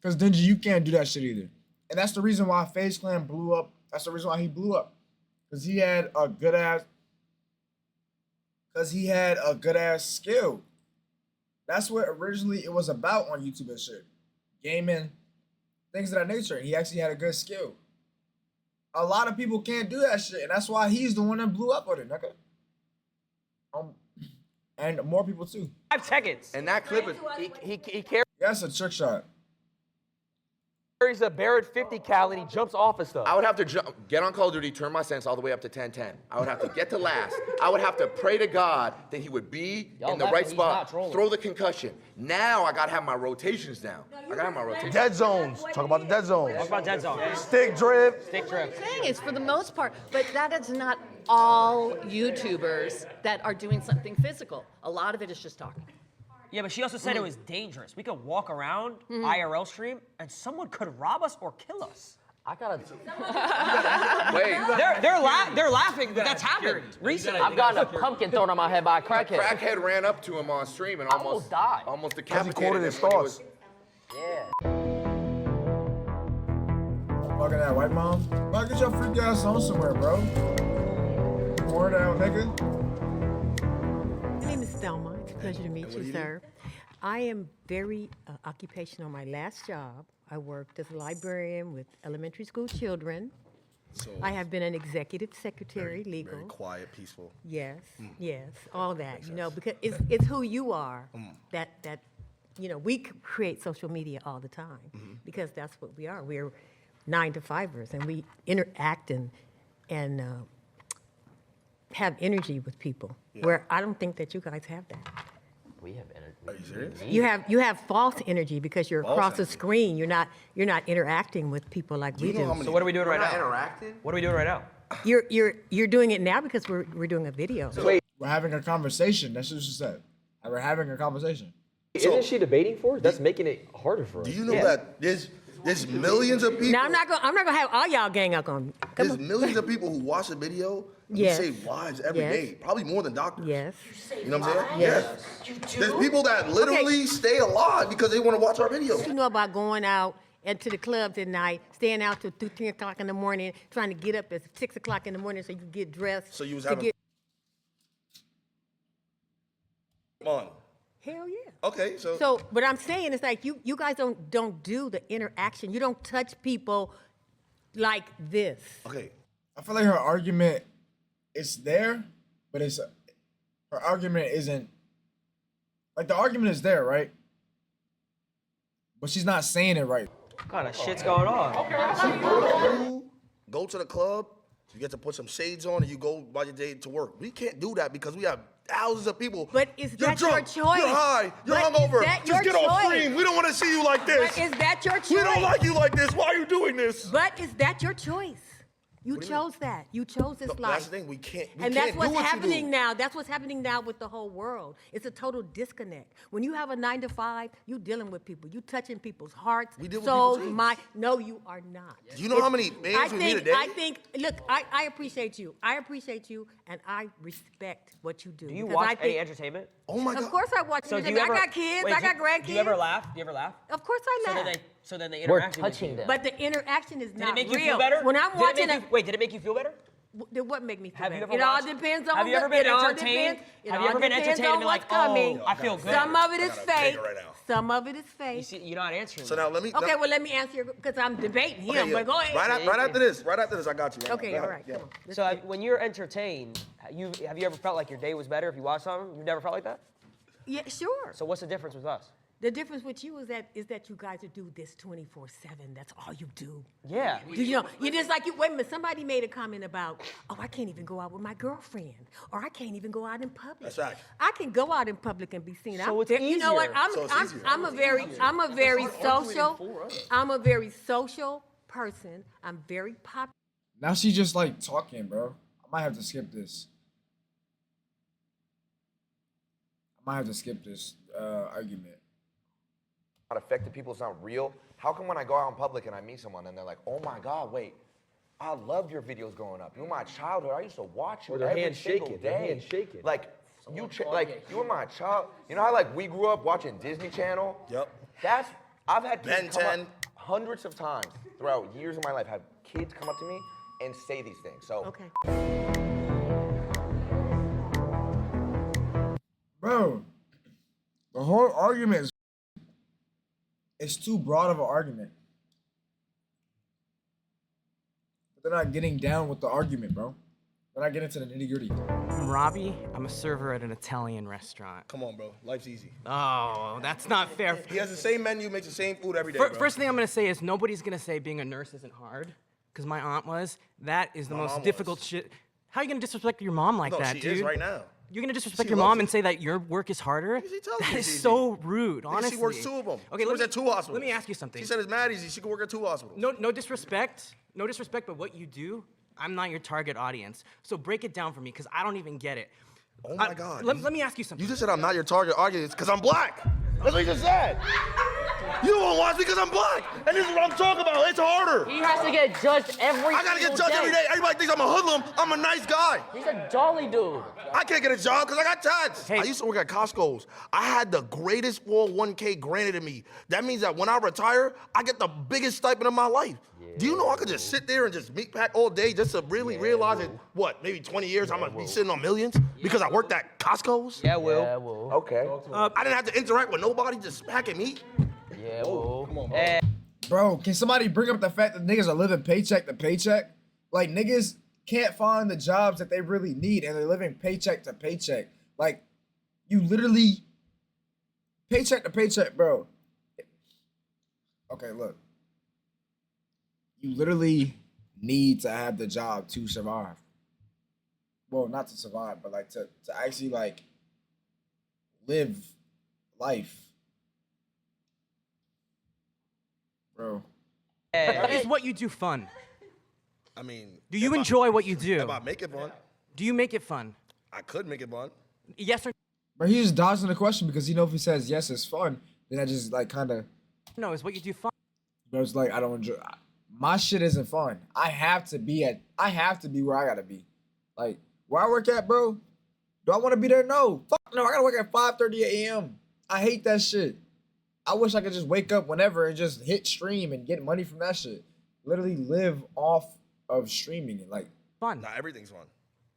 Because Dingy, you can't do that shit either. And that's the reason why FaZe Clan blew up. That's the reason why he blew up. Because he had a good ass. Because he had a good ass skill. That's what originally it was about on YouTube and shit. Gaming, things of that nature. He actually had a good skill. A lot of people can't do that shit, and that's why he's the one that blew up with it, nigga. And more people too. 5 seconds. And that clip is. He carries That's a trick shot. a Barrett 50 cal and he jumps off of stuff. I would have to get on Call of Duty, turn my sense all the way up to 1010. I would have to get to last. I would have to pray to God that he would be Y'all in the laughing, right he's spot, not trolling. throw the concussion. Now I gotta have my rotations down. I gotta have my rotations. Dead zones. Talk about the dead zones. Talk about dead zone. Stick drip. Stick drip. Thing is, for the most part, but that is not all YouTubers that are doing something physical. A lot of it is just talking. Yeah, but she also said it was dangerous. We could walk around Mm-hmm. IRL stream and someone could rob us or kill us. I gotta. Wait. They're laughing. That's happened recently. I've gotten a pumpkin thrown on my head by a crackhead. Crackhead ran up to him on stream and almost died. Almost Because he decapitated quoted him his when he thoughts. was- Yeah. Fucking that white mom. Bro, get your freak ass on somewhere, bro. Pour down, nigga. My name is Thelma. It's a pleasure to meet you, sir. I am very occupational. On my last job, I worked as a librarian with elementary school children. So I have been an executive secretary, legal. very quiet, peaceful. Yes, yes, all that. You know, because it's who you are. That you know, we create social media all the time because that's what we are. We're 9-to-5ers, and we interact and have energy with people. Where I don't think that you guys have that. We have energy. Are you serious? You have false energy because you're False across the energy. screen. You're not interacting with people like we you know how do. many- So what are we doing right We're not now? interacting? What are we doing right now? You're doing it now because we're doing a video. We're having a conversation. That's what she said. We're having a conversation. Isn't she debating for us? That's making it harder for us. Do you know that there's millions of people? Now I'm not gonna have all y'all gang up on me. Come There's on. millions of people who watch the video and Yes. save lives every Yes. day. Probably more than doctors. Yes. You know what I'm saying? Yes. There's people that literally stay alive because they want to watch our videos. You know about going out and to the clubs at night, staying out till 2, 10 o'clock in the morning, trying to get up at 6 o'clock in the morning so you can get dressed. So you was to having get- fun. Hell yeah. Okay, so So, but I'm saying it's like you guys don't do the interaction. You don't touch people like this. okay. I feel like her argument is there, but her argument isn't like the argument is there, right? But she's not saying it right. What kind of shit's going on? You go to the club, you get to put some shades on, and you go by your day to work. We can't do that because we have thousands of people. But is You're that your drunk, choice? You're high. You're But is hungover. that Just your get off choice? screen. We don't want to see you like this. But is that your choice? We don't like you like this. Why are you doing this? But is that your choice? You What do you chose that. You chose this No, life. that's the thing. We can't. We And can't that's do what's what you happening do. now. That's what's happening now with the whole world. It's a total disconnect. When you have a 9 to 5, you dealing with people. You touching people's hearts, We deal with souls, people's mind. No, you are not. Do you know how many bands we meet a day? Look, I appreciate you. I appreciate you, and I respect what you do. Do you because watch I any think- entertainment? Oh my God. Of course I watch So do entertainment. you ever, I got kids. wait, I got grandkids. Do you ever laugh? Do you ever laugh? Of course I So laugh. then the We're interaction with touching you- them. But the interaction is Did not it make real. you feel better? When I'm Did it watching make you- wait, did it make you feel better? Then what make me feel Have you better? ever It all watched- depends on have you ever been it all entertained? depends- it Have you all ever been depends entertained and on been what's like, coming. oh, I feel good? Some of it is I got a fake. banger right now. Some of it is You fake. see, you're not answering. So me. now let me. Okay, well let me answer because I'm debating him. Okay, yeah. But go ahead. Right after this. Right after this, I got you. Right Okay, now. Go all ahead. right, come on. So when you're entertained, have you ever felt like your day was better if you watched something? You've never felt like that? Yeah, sure. So what's the difference with us? The difference with you is that you guys do this 24/7. That's all you do. Yeah. You know, you just like you. Wait a minute. Somebody made a comment about, oh, I can't even go out with my girlfriend, or I can't even go out in public. That's right. I can go out in public and be seen. So it's You know what? easier. I'm a very social. I'm a very social person. I'm very popular. Now she just like talking, bro. I might have to skip this. Argument. Not affected people, it's not real. How come when I go out in public and I meet someone and they're like, oh my God, wait, I loved your videos growing up. You were my childhood. I used to watch you Or their every hands single shaking, day. their hands shaking. Like you were my child. You know how like we grew up watching Disney Channel? Yep. I've had kids Ben come 10. up hundreds of times throughout years of my life. Have kids come up to me and say these things. So Okay. Bro, the whole argument is it's too broad of an argument. But they're not getting down with the argument, bro. They're not getting to the nitty gritty. I'm Robbie. I'm a server at an Italian restaurant. Come on, bro. Life's easy. Oh, that's not fair. He has the same menu, makes the same food every day. Fir- bro. First thing I'm gonna say is nobody's gonna say being a nurse isn't hard, because my aunt was. That is the My mom most was. difficult shit. How are you gonna disrespect your mom like No, that, she dude? is right now. You're gonna disrespect She your loves mom it. and say that your work is harder? She tells That me is it's easy. so rude, Nigga, honestly. She works 2 of them. Okay, she works at 2 hospitals. Let me ask you something. She said it's mad easy. She could work at 2 hospitals. No disrespect. No disrespect, but what you do, I'm not your target audience. So break it down for me, because I don't even get it. Oh my God. Let me ask you something. You just said I'm not your target audience because I'm black. That's what you just said. You don't watch me because I'm black. And this is what I'm talking about. It's harder. He has to get judged every I gotta get single judged every day. Everybody thinks I'm a hoodlum. I'm a nice guy. He's a jolly dude. I can't get a job because I got taxed. I used to work at Costco's. I had the greatest 401k granted to me. That means that when I retire, I get the biggest stipend of my life. Do you know I could just sit there and just meat pack all day just to really realize that, what, maybe 20 years I'm gonna be sitting on millions because I worked at Costco's? Yeah, Will. Yeah, Will. okay. I didn't have to interact with nobody, just packing meat. Yeah, Will. Come on, bro. Bro, can somebody bring up the fact that niggas are living paycheck to paycheck? Like, niggas can't find the jobs that they really need, and they're living paycheck to paycheck. Like, you literally, paycheck to paycheck, bro. Okay, look. You literally need to have the job to survive. Well, not to survive, but like to actually like live life. Bro. Is what you do fun? I mean, Do you enjoy what you do? if I make it fun, Do you make it fun? I could make it fun. Yes or But he's just dodging the question because if he says yes, it's fun, then I just like kind of. no? Is what you do fun? But it's like I don't enjoy. My shit isn't fun. I have to be where I gotta be. Like where I work at, bro. Do I want to be there? No. Fuck no. I gotta work at 5:30 a.m. I hate that shit. I wish I could just wake up whenever and just hit stream and get money from that shit. Literally live off of streaming it. Like Fun. Nah, everything's fun.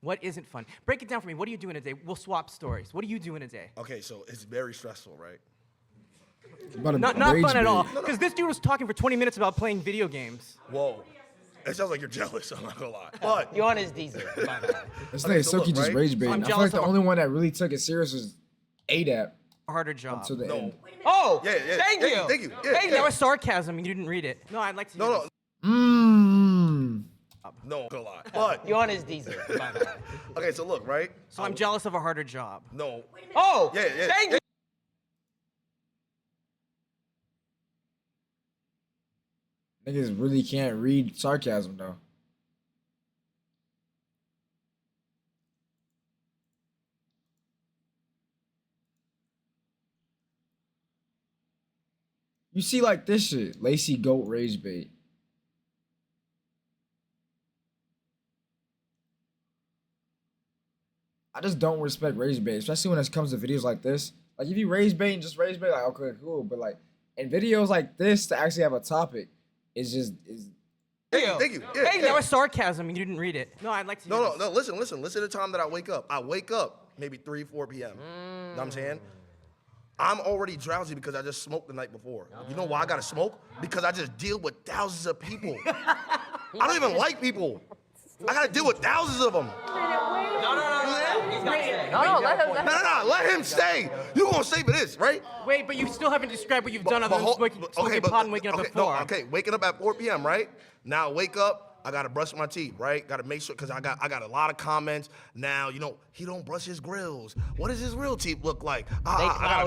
What isn't fun? Break it down for me. What do you do in a day? We'll swap stories. What do you do in a day? Okay, so it's very stressful, right? Not fun at all. Because this dude was talking for 20 minutes about playing video games. Whoa. It sounds like you're jealous, I'm not gonna lie. But You're on his diesel. this nigga Silky just rage baiting. I feel like the only one that really took it serious was ADAP. harder job. to the end. Oh, Yeah, yeah, thank yeah, you. thank you. Yeah, Hey, yeah. that was sarcasm. You didn't read it. No, I'd like to. No, no. Mmm. No, good lie. But You on his diesel. okay, so look, right? So I'm jealous of a harder job. No. Oh, Yeah, yeah. thank yeah. Niggas really can't read sarcasm though. You see like this shit, Lacy Goat Rage Bait. I just don't respect rage bait, especially when it comes to videos like this. Like if you rage bait and just rage bait, like okay, cool. But like in videos like this to actually have a topic is just is. Thank you. Yeah, Hey, yeah. that was sarcasm. You didn't read it. No, I'd like to. hear No, this. no, no. Listen to the time that I wake up. I wake up maybe 3, 4 p.m. You know what I'm saying? I'm already drowsy because I just smoked the night before. You know why I gotta smoke? Because I just deal with thousands of people. I don't even like people. I gotta deal with thousands of them. Let him stay. You gonna stay for this, right? Wait, but you still haven't described what you've done other than smoking pot and waking up at 4. Okay, waking up at 4 p.m., right? Now I wake up, I gotta brush my teeth, right? Gotta make sure, cause I got a lot of comments. Now, you know, he don't brush his grills. What does his real teeth look like? I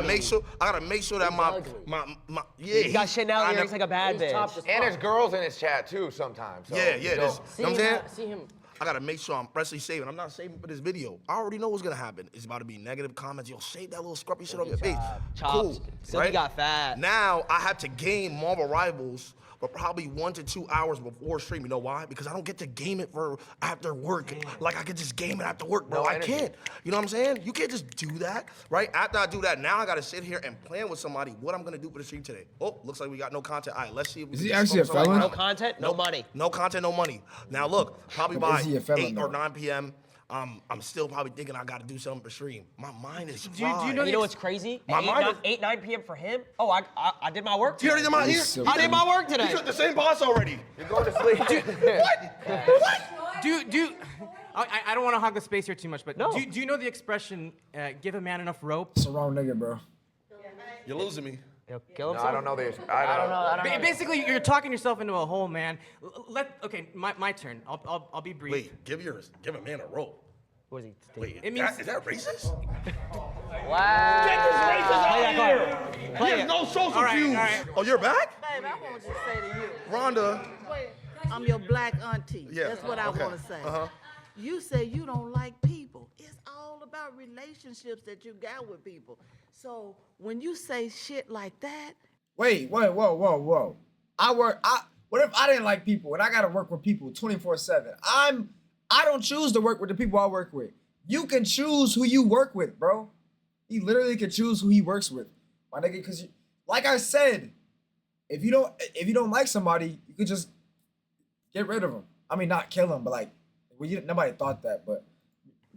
gotta make sure that my yeah. He got Chanel earrings like a bad bitch. And there's girls in his chat too sometimes. So, Yeah, you yeah. know. You know what I'm saying? See him. I gotta make sure I'm freshly saving. I'm not saving for this video. I already know what's gonna happen. It's about to be negative comments. Yo, shave that little scruffy shit on your face. Cool. Silky got fat. Now I have to game Marvel Rivals for probably 1 to 2 hours before stream. You know why? Because I don't get to game it for after work. Like I could just game it after work, bro. No I energy. can't. You know what I'm saying? You can't just do that, right? After I do that, now I gotta sit here and plan with somebody what I'm gonna do for the stream today. Oh, looks like we got no content. All right, let's see if we Is can he just actually a focus on felon? like- No content, no money. No content, no money. Now look, probably by Is he a felon, 8 or though? 9 p.m., I'm still probably thinking I gotta do something for stream. My mind is Do you know You know what's crazy? My mind 9 p.m. for him? Oh, I did my work You today. already did my so I did my work You today. took the same boss already. You're going to sleep. I don't want to hog the space here too much, but do you know the expression, give a man enough rope? It's the wrong nigga, bro. You're losing me. Kill No, himself? I don't know this. I don't know. Basically, you're talking yourself into a hole, man. Okay, my turn. I'll be brief. Wait, give a man a rope. What is he? Wait, It means- is that racist? Wow. Get this racist out of here! He Play has it. no social All right, cues. all right. Oh, you're back? Babe, I want to say to you, Rhonda. I'm your black auntie. Yeah, That's what I okay. want to say. Uh-huh. You say you don't like people. It's all about relationships that you got with people. So when you say shit like that, Wait, whoa. What if I didn't like people and I gotta work with people 24/7? I don't choose to work with the people I work with. You can choose who you work with, bro. He literally can choose who he works with, my nigga. Because, like I said, if you don't like somebody, you could just get rid of them. I mean, not kill them, but like, nobody thought that. But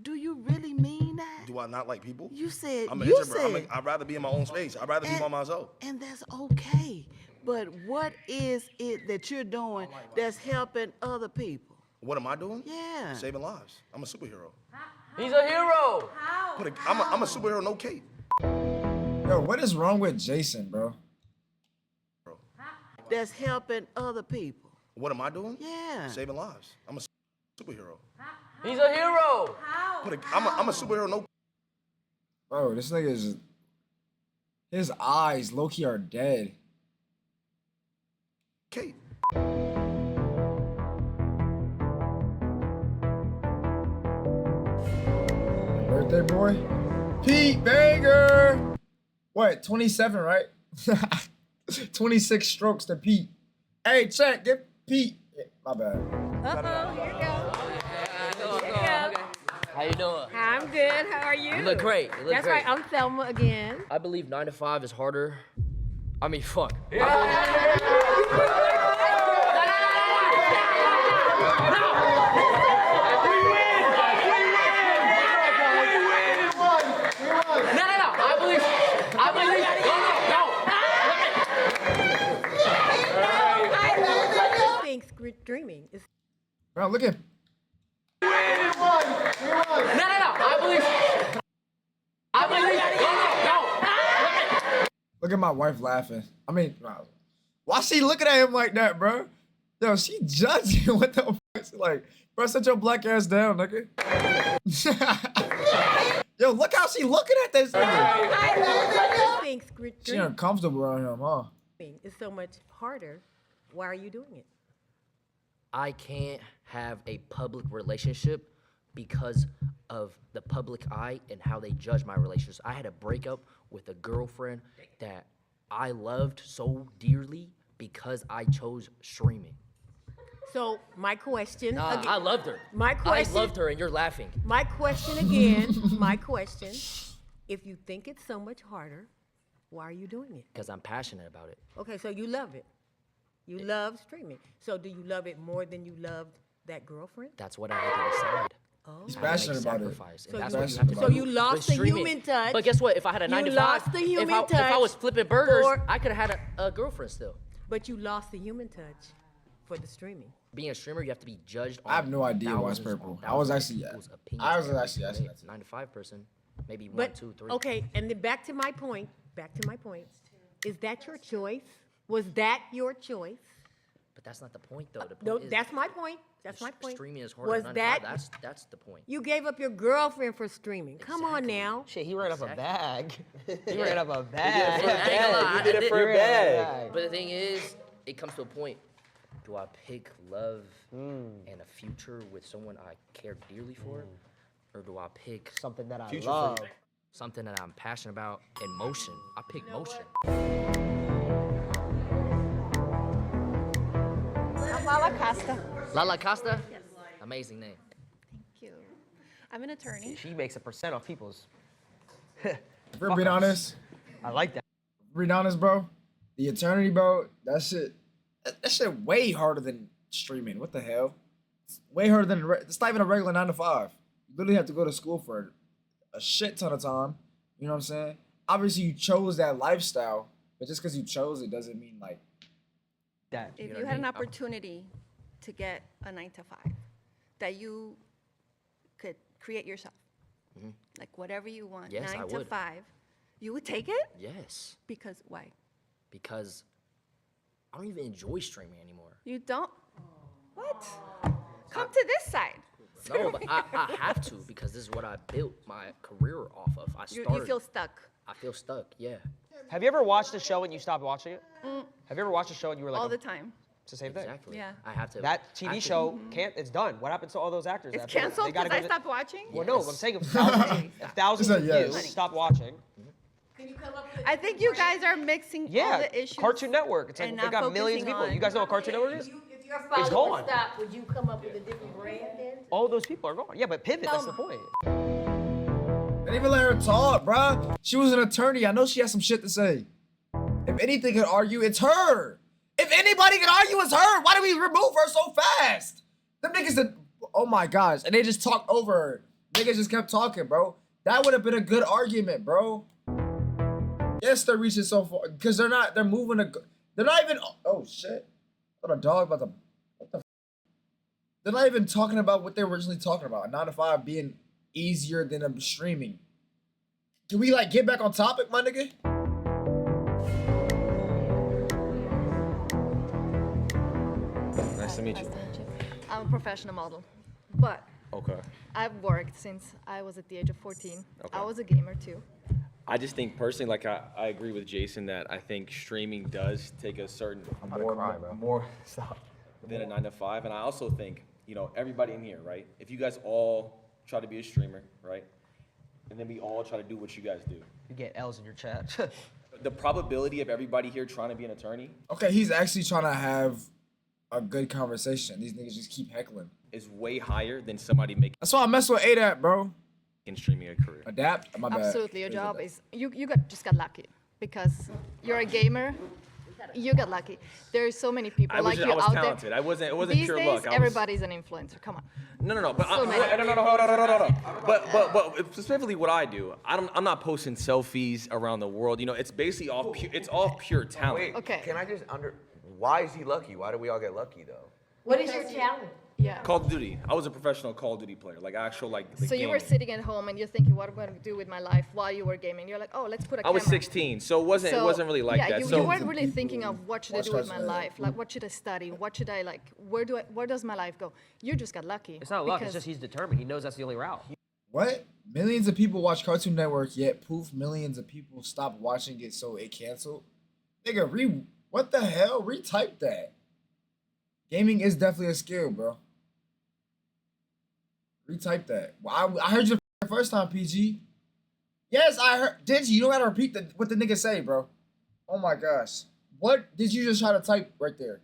do you really mean that? Do I not like people? You said I'm an you introvert. said, I'd rather be in my own space. I'd rather be by myself. and that's okay. But what is it that you're doing that's helping other people? What am I doing? Yeah. Saving lives. I'm a superhero. He's a hero. I'm a superhero, no cape. yo, what is wrong with Jason, bro? That's helping other people. What am I doing? Yeah. Saving lives. I'm a superhero. He's a hero. I'm a superhero, no Bro, this nigga is. His eyes, low-key, are dead. cape. Birthday boy? Pete Banger! What, 27, right? 26 strokes to Pete. Hey, check, get Pete. My bad. Uh-oh, here you go. How you doing? I'm good. How are you? You look great. You look That's great. right. I'm Thelma again. I believe 9 to 5 is harder. I mean, fuck. No. I believe. I think dreaming is. Bro, look at. No. I believe. Look at my wife laughing. I mean, wow. Why she looking at him like that, bro? Yo, she judging. What the fuck? She like, bro, sit your black ass down, nigga. Yo, look how she looking at this nigga. Thinks She uncomfortable around him, huh? it's so much harder. Why are you doing it? I can't have a public relationship because of the public eye and how they judge my relationships. I had a breakup with a girlfriend that I loved so dearly because I chose streaming. So my question. Nah, again, I loved her. My question. I loved her, and you're laughing. My question again. My question. If you think it's so much harder, why are you doing it? Because I'm passionate about it. Okay, so you love it. You love streaming. So do you love it more than you loved that girlfriend? That's what I had to decide. He's I had to make passionate about it. sacrifice, and So that's you- what you have to so do you lost with the streaming. human touch. But guess what? If I had a You 9 to 5, lost the human if I was touch flipping burgers, for- I could have had a girlfriend still. But you lost the human touch for the streaming. Being a streamer, you have to be judged on I have no idea why it's thousands on purple. I was thousands of actually- people's opinions I was every actually asking day. that too. 9 to 5 person, maybe 1, But 2, 3. okay, and then back to my point. Is that your choice? Was that your choice? But that's not the point, though. The point No, is that's my point. That's my point. streaming is harder Was than 9 to 5. that That's the point. you gave up your girlfriend for streaming? Come on now. Shit, he ran up a bag. He Yeah. ran up a I ain't bag. gonna lie, You did it for a ran up bag. But the thing is, it comes to a point. Do I pick love and a future with someone I care dearly for? Or do I pick Something that I Future love. freak. something that I'm passionate about and motion? I pick motion. I'm Lala Costa. Lala Costa? Amazing name. Thank you. I'm an attorney. She makes a % off people's. If we're being honest, I like that. being honest, bro, the eternity, bro, that shit way harder than streaming. What the hell? It's way harder than, it's not even a regular 9 to 5. You literally have to go to school for a shit ton of time. You know what I'm saying? Obviously, you chose that lifestyle, but just because you chose it doesn't mean like That. If know you what I had an mean? opportunity to get a 9 to 5, that you could create yourself, like whatever you want, Yes, 9 I to would. 5, you would take it? Yes, Because why? because I don't even enjoy streaming anymore. You don't? What? Come to this side. No, but I have to because this is what I built my career off of. I started. You feel stuck. I feel stuck. Yeah. Have you ever watched a show and you stopped watching it? Have you ever watched a show and you were like, All the time. it's the same thing. Exactly. Yeah. I have to. That I TV have show can't. It's done. What happens to all those actors? It's after that? canceled They gotta because I go to- stopped watching? Well, no, I'm saying if thousands of Yes. you stop watching. I think you guys are mixing all Yeah, the issues. Cartoon Network. It's like and they not got millions of focusing people. You guys know what Cartoon Network is? If your It's followers gone. stop, would you come up with a different brand then? All those people are gone. Yeah, but pivot. That's the point. Didn't even let her talk, bruh. She was an attorney. I know she has some shit to say. If anything could argue, it's her. If anybody can argue, it's her. Why did we remove her so fast? Them niggas that, oh my gosh, and they just talked over her. Niggas just kept talking, bro. That would have been a good argument, bro. Yes, they're reaching so far because they're moving. They're not even. Oh shit! I thought a dog about to. What the? They're not even talking about what they were originally talking about. 9 to 5 being easier than a streaming. Can we like get back on topic, my nigga? Nice to meet you. I'm a professional model, but Okay. I've worked since I was at the age of 14. Okay. I was a gamer too. I just think personally, like I agree with Jason that I think streaming does take a certain more Stop. than a 9 to 5, and I also think everybody in here, right? If you guys all try to be a streamer, right, and then we all try to do what you guys do, You get L's in your chat. the probability of everybody here trying to be an attorney Okay, he's actually trying to have a good conversation. These niggas just keep heckling. is way higher than somebody making That's why I mess with ADAP, bro. streaming a career. Adapt. My bad. Absolutely, your Please job adapt. is you just got lucky because you're a gamer. You got lucky. There's so many people I was like just- you I was out talented. there. It wasn't These pure days, luck. I was- everybody's an influencer. Come on. No. But So many. hold on. But specifically, what I do, I'm not posting selfies around the world. It's basically all pure talent. Wait, can I just why is he lucky? Why do we all get lucky though? What is your talent? Yeah. Call of Duty. I was a professional Call of Duty player, like actual like. So you were sitting at home and you're thinking, what am I going to do with my life while you were gaming? You're like, oh, let's put a I was camera. 16, so it wasn't really like yeah, that. You, So you weren't really thinking of what should I do with my life, like what should I study, what should I like, where does my life go? You just got lucky. It's not luck. It's because- just he's determined. He knows that's the only route. What? Millions of people watch Cartoon Network, yet poof, millions of people stop watching it, so it canceled. Nigga, what the hell? Retype that. Gaming is definitely a skill, bro. Retype that. Well, I heard you the first time, PG. Yes, I heard. Did you? You don't gotta repeat what the nigga say, bro. Oh my gosh. What did you just try to type right there?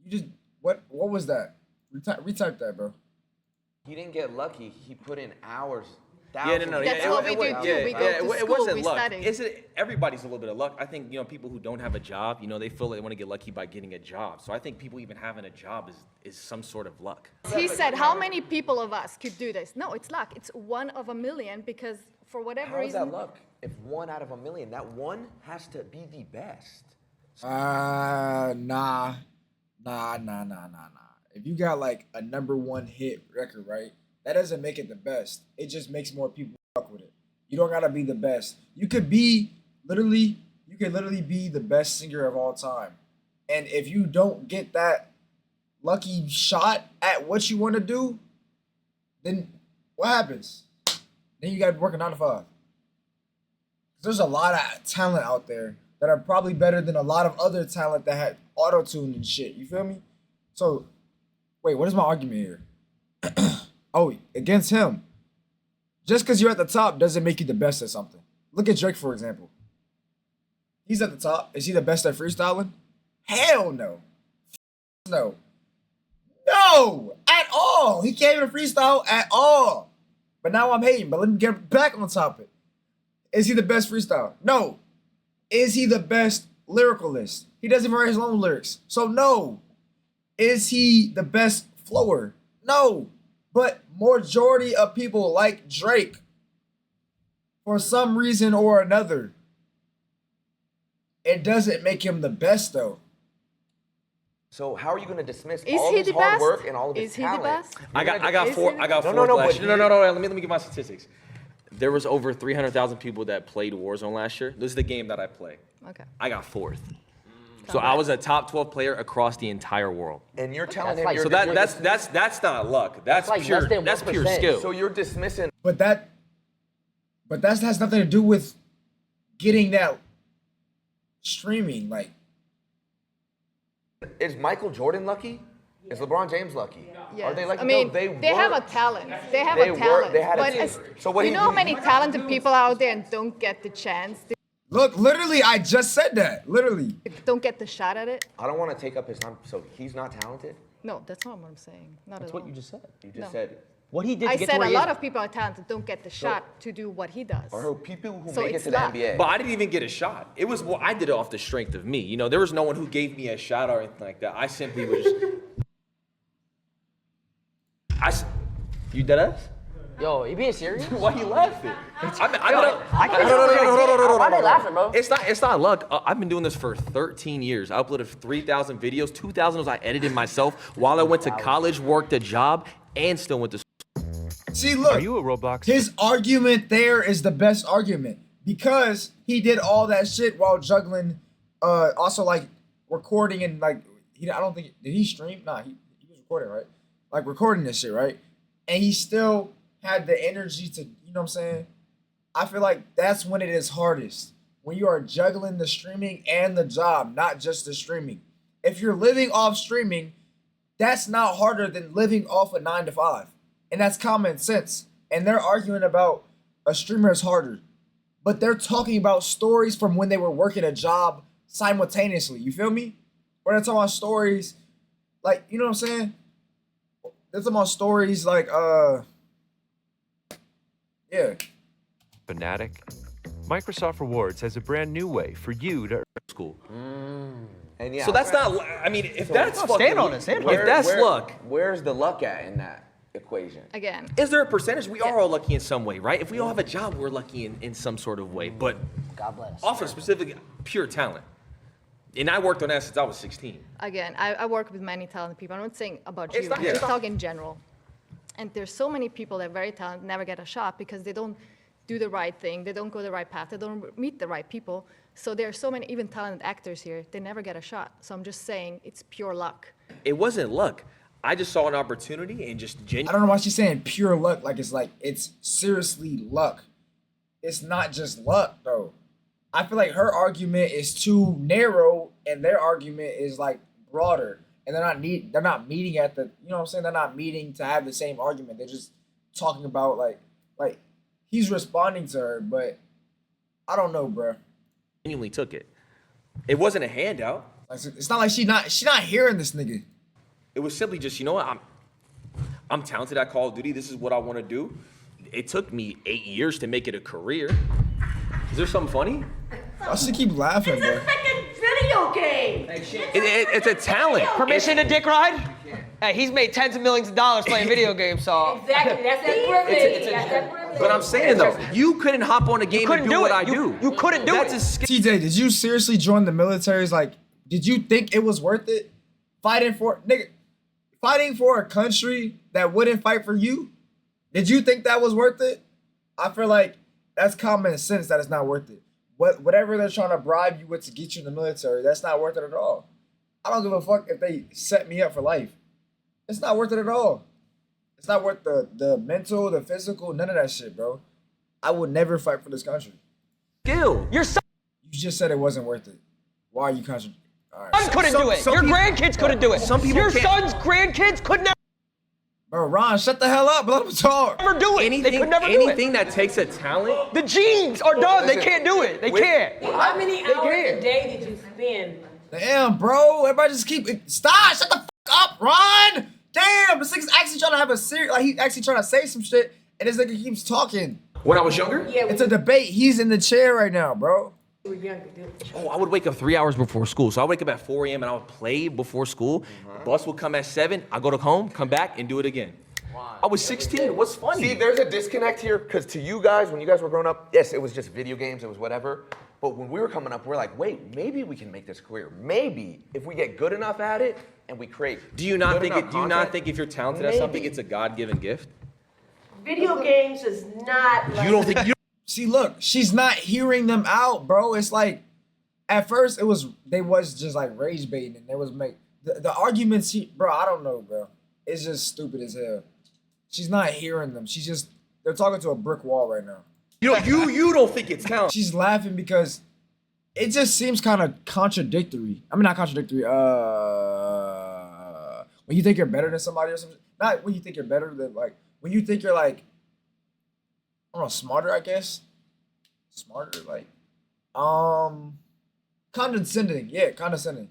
You just what was that? Retype that, bro. He didn't get lucky. He put in hours. Yeah, no. That's what we do too. We go to it school, wasn't we luck. study. Everybody's a little bit of luck. I think people who don't have a job, they feel like they want to get lucky by getting a job. So I think people even having a job is some sort of luck. He said, how many people of us could do this? No, it's luck. It's 1 of a million because for whatever How is reason. that luck? If 1 out of a million, that one has to be the best. Nah. If you got like a #1 hit record, right? That doesn't make it the best. It just makes more people fuck with it. You don't gotta be the best. You could literally be the best singer of all time. And if you don't get that lucky shot at what you want to do, then what happens? Then you gotta work a 9 to 5. There's a lot of talent out there that are probably better than a lot of other talent that had auto-tune and shit. You feel me? So, wait, what is my argument here? Oh, against him. Just because you're at the top doesn't make you the best at something. Look at Drake, for example. He's at the top. Is he the best at freestyling? Hell no. No. No! At all! He can't even freestyle at all. But now I'm hating. But let me get back on topic. Is he the best freestyle? No. Is he the best lyricalist? He doesn't even write his own lyrics. So no. Is he the best flower? No. But majority of people like Drake for some reason or another. It doesn't make him the best though. So how are you going to dismiss Is all he of his the hard best? work and all of his Is he the talent? best? I got four. I got No, four. no, last but year. No. Let me give my statistics. There was over 300,000 people that played Warzone last year. This is the game that I play. Okay. I got 4th. So I was a top 12 player across the entire world. And you're telling him So you're that's not luck. That's like pure. less than That's pure 1%. skill. So you're dismissing. But that has nothing to do with getting that streaming. Like, Is Michael Jordan lucky? Is LeBron James lucky? Yes. Are they lucky? I mean, No, they have a weren't. talent. They have They a were- talent. they had a but team. as- So what you do know you- how many talented people out there and don't get the chance, look, literally, I just said that. Literally. don't get the shot at it? I don't want to take up his time. So he's not talented? No, that's not what I'm saying. Not That's at what all. you just said. You just No. said. What he did I to get to said where a he lot is- of people are talented, don't get the shot to do what he does. Or people who So make it it's to the luck. NBA. But I didn't even get a shot. It was I did it off the strength of me. There was no one who gave me a shot or anything like that. I simply was. You dead ass? Yo, you being serious? Why you laughing? I can't Why they laughing, bro? It's not luck. I've been doing this for 13 years. I uploaded 3,000 videos. 2,000 of those I edited myself while I went to college, worked a job, and still went to school. See, look. Are you a Roblox? His argument there is the best argument because he did all that shit while juggling, also like recording and like I don't think did he stream? Nah, he was recording, right? Like recording this shit, right? And he still had the energy to, you know what I'm saying? I feel like that's when it is hardest. When you are juggling the streaming and the job, not just the streaming. If you're living off streaming, that's not harder than living off a 9 to 5. And that's common sense. And they're arguing about a streamer is harder. But they're talking about stories from when they were working a job simultaneously. You feel me? Or they're talking about stories like, you know what I'm saying? They're talking about stories like, yeah. Fanatic. Microsoft Rewards has a brand new way for you to earn school. And yeah. So that's not. I mean, if So- that's No, fucking, stand on it, stand on it. if that's Where- luck, Where's the luck at in that equation? Again. is there a percentage? We are all lucky in some way, right? If we all have a job, we're lucky in some sort of way. But God bless. off of specific pure talent, And I worked on that since I was 16. Again, I work with many talented people. I'm not saying about It's you. not- I'm yeah. just talking in general. And there's so many people that are very talented, never get a shot because they don't do the right thing. They don't go the right path. They don't meet the right people. So there are so many even talented actors here. They never get a shot. So I'm just saying it's pure luck. It wasn't luck. I just saw an opportunity and just I don't know why she's saying pure luck. Like it's seriously luck. It's not just luck though. I feel like her argument is too narrow and their argument is like broader. And they're not meeting at the, you know what I'm saying? They're not meeting to have the same argument. They're just talking about like he's responding to her, but I don't know, bro. Genuinely took it. It wasn't a handout. It's not like she not hearing this nigga. It was simply just, you know what? I'm talented at Call of Duty. This is what I want to do. It took me 8 years to make it a career. Is there something funny? I should keep laughing, bro. Video game. It's a talent. Permission to dick ride? Hey, he's made tens of millions of dollars playing video games, so. Exactly. That's that privilege. That's that privilege. But I'm saying though, you couldn't hop on a game and do what I do. You couldn't do it. TJ, did you seriously join the military? Like, did you think it was worth it? Fighting for a country that wouldn't fight for you? Did you think that was worth it? I feel like that's common sense that it's not worth it. Whatever they're trying to bribe you with to get you in the military, that's not worth it at all. I don't give a fuck if they set me up for life. It's not worth it at all. It's not worth the mental, the physical, none of that shit, bro. I would never fight for this country. Skill. Your son You just said it wasn't worth it. Why are you contradicting? All right. couldn't do it. Your grandkids couldn't do it. Some people Your can't. son's grandkids could never Bro, Ron, shut the hell up. Let him talk. do it. They could never do it. Anything that takes a talent. The genes are done. They can't do it. They can't. How many hours a day did you spend? Damn, bro. Everybody just keep stop. Shut the fuck up, Ron. Damn, this nigga's actually trying to have a serious, like he's actually trying to say some shit, and this nigga keeps talking. When I was younger? Yeah, It's a debate. He's in the chair right now, bro. we were younger, dude. Oh, I would wake up 3 hours before school. So I wake up at 4 a.m. and I would play before school. Bus would come at 7. I go to home, come back, and do it again. I was 16. What's funny? See, there's a disconnect here because to you guys, when you guys were growing up, yes, it was just video games, it was whatever. But when we were coming up, we're like, wait, maybe we can make this career. Maybe if we get good enough at it and we create. Do you not think content, if you're talented at something, it's a God-given gift? Video games is not like You don't think you See, look, she's not hearing them out, bro. It's like, at first they was just like rage baiting, and they was the arguments. Bro, I don't know, bro. It's just stupid as hell. She's not hearing them. They're talking to a brick wall right now. You don't think it's talent. She's laughing because it just seems kind of contradictory. I mean, not contradictory. When you think you're better than somebody or something. Not when you think you're better than, like, when you think you're like, I don't know, smarter, I guess. Smarter, like, condescending. Yeah, condescending.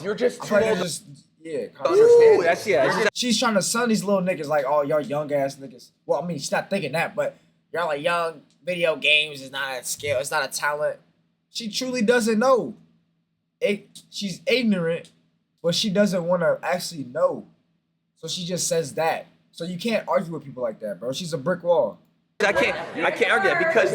You're just I too feel like old they're to just, yeah. understand. That's yeah. She's trying to sun these little niggas like, oh, y'all young ass niggas. Well, I mean, she's not thinking that, but y'all like young. Video games is not a skill. It's not a talent. She truly doesn't know. She's ignorant, but she doesn't want to actually know. So she just says that. So you can't argue with people like that, bro. She's a brick wall. I can't argue that because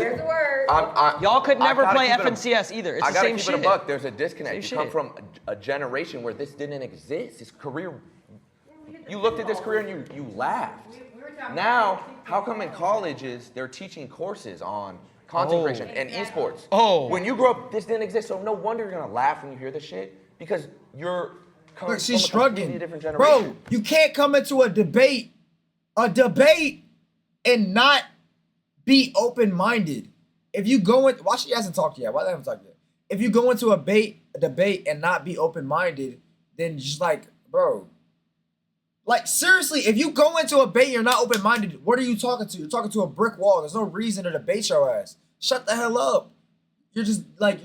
Y'all could never gotta play keep it a- FNCS either. It's I the gotta same keep shit. it a buck. There's a disconnect. Same You come shit. from a generation where this didn't exist. His career. You looked at this career and you laughed. Now, how come in colleges they're teaching courses on content creation and esports? Oh. When you grew up, this didn't exist. So no wonder you're gonna laugh when you hear this shit because you're coming Look, she's from a completely struggling. different generation. Bro, you can't come into a debate and not be open-minded. If you go in, why she hasn't talked yet? Why they haven't talked yet? If you go into a debate and not be open-minded, then just like, bro, like seriously, if you go into a debate and you're not open-minded, what are you talking to? You're talking to a brick wall. There's no reason to debate your ass. Shut the hell up. You're just like.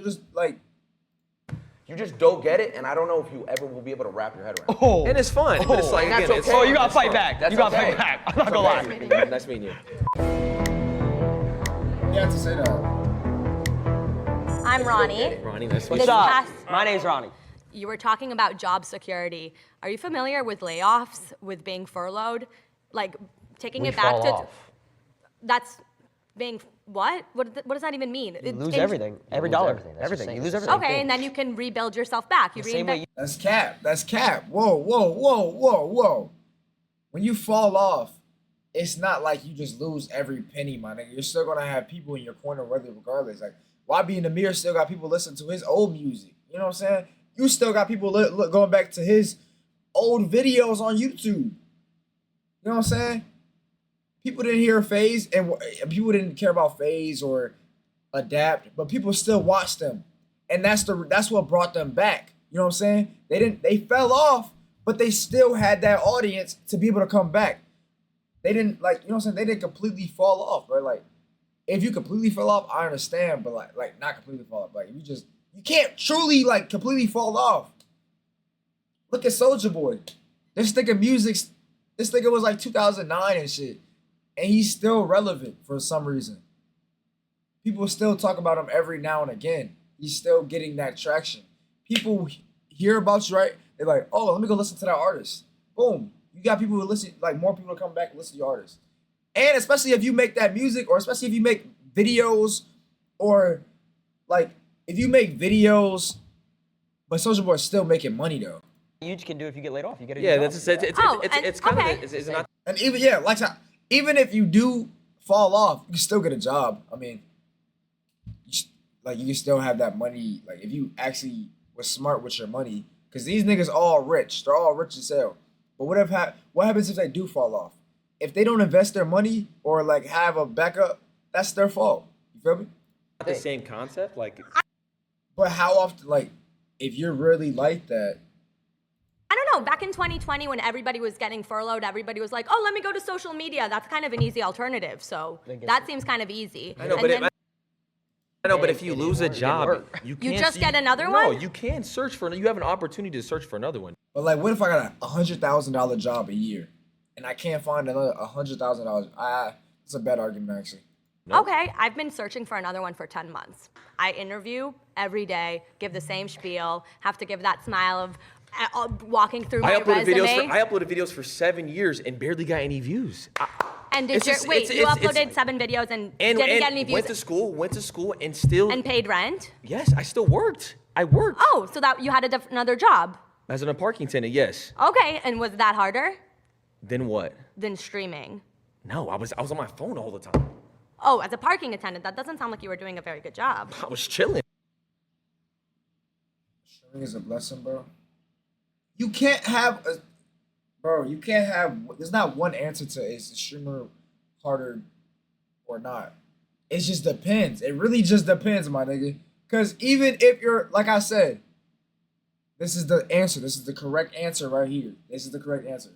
You just don't get it, and I don't know if you ever will be able to wrap your head around. Oh. And it's fun. But it's like That's again, it's okay. Oh, you gotta it's fight fun. back. That's You gotta okay. fight back. I'm not gonna lie. Nice meeting you. You have to say that. I'm Ronnie. Ronnie, nice to This meet you. past- My name's Ronnie. You were talking about job security. Are you familiar with layoffs, with being furloughed? Like taking We it back fall to off. that's being what? What does that even mean? You lose everything. Every dollar. Everything. You lose everything. Okay, and then you can rebuild yourself back. You reinvent. That's cap. That's cap. Whoa, whoa, whoa, whoa, whoa. When you fall off, it's not like you just lose every penny, my nigga. You're still gonna have people in your corner, regardless. Like, YB and Amir still got people listening to his old music. You know what I'm saying? You still got people going back to his old videos on YouTube. You know what I'm saying? People didn't hear FaZe, and people didn't care about FaZe or Adapt, but people still watched them, and that's what brought them back. You know what I'm saying? They fell off, but they still had that audience to be able to come back. They didn't, like, you know what I'm saying? They didn't completely fall off, right? Like, if you completely fell off, I understand, but like not completely fall off. Like, you can't truly like completely fall off. Look at Soulja Boy. This nigga was like 2009 and shit. And he's still relevant for some reason. People still talk about him every now and again. He's still getting that traction. People hear about you, right? They're like, oh, let me go listen to that artist. Boom. You got people who listen, like more people to come back and listen to your artist. And especially if you make that music, or especially if you make videos, or like if you make videos, but Soulja Boy is still making money though. You can do it if you get laid off. You get a Yeah, job. it's kind of it's not. And even if you do fall off, you can still get a job. I mean, like you can still have that money. Like if you actually was smart with your money, because these niggas all rich. They're all rich as hell. But what happens if they do fall off? If they don't invest their money or like have a backup, that's their fault. You feel me? Not the same concept, like. But how often, like, if you're really like that? I don't know. Back in 2020, when everybody was getting furloughed, everybody was like, "Oh, let me go to social media. That's kind of an easy alternative." So that seems kind of easy. I know, but if you lose a job, you can't. You just get another No, one? you can search for. You have an opportunity to search for another one. But like, what if I got a $100,000 job a year, and I can't find another $100,000? It's a bad argument, actually. Okay, I've been searching for another one for 10 months. I interview every day, give the same spiel, have to give that smile of walking through my resume. I uploaded videos for 7 years and barely got any views. And you uploaded 7 videos and didn't get any views? Went to school and still. And paid rent? Yes, I still worked. I worked. Oh, so that you had another job? As a parking attendant, yes. Okay, and was that harder Then what? than streaming? No, I was on my phone all the time. Oh, as a parking attendant, that doesn't sound like you were doing a very good job. I was chilling. Streaming is a blessing, bro. You can't have there's not one answer to is the streamer harder or not. It just depends. It really just depends, my nigga. Because even if you're, like I said, this is the answer. This is the correct answer right here. This is the correct answer.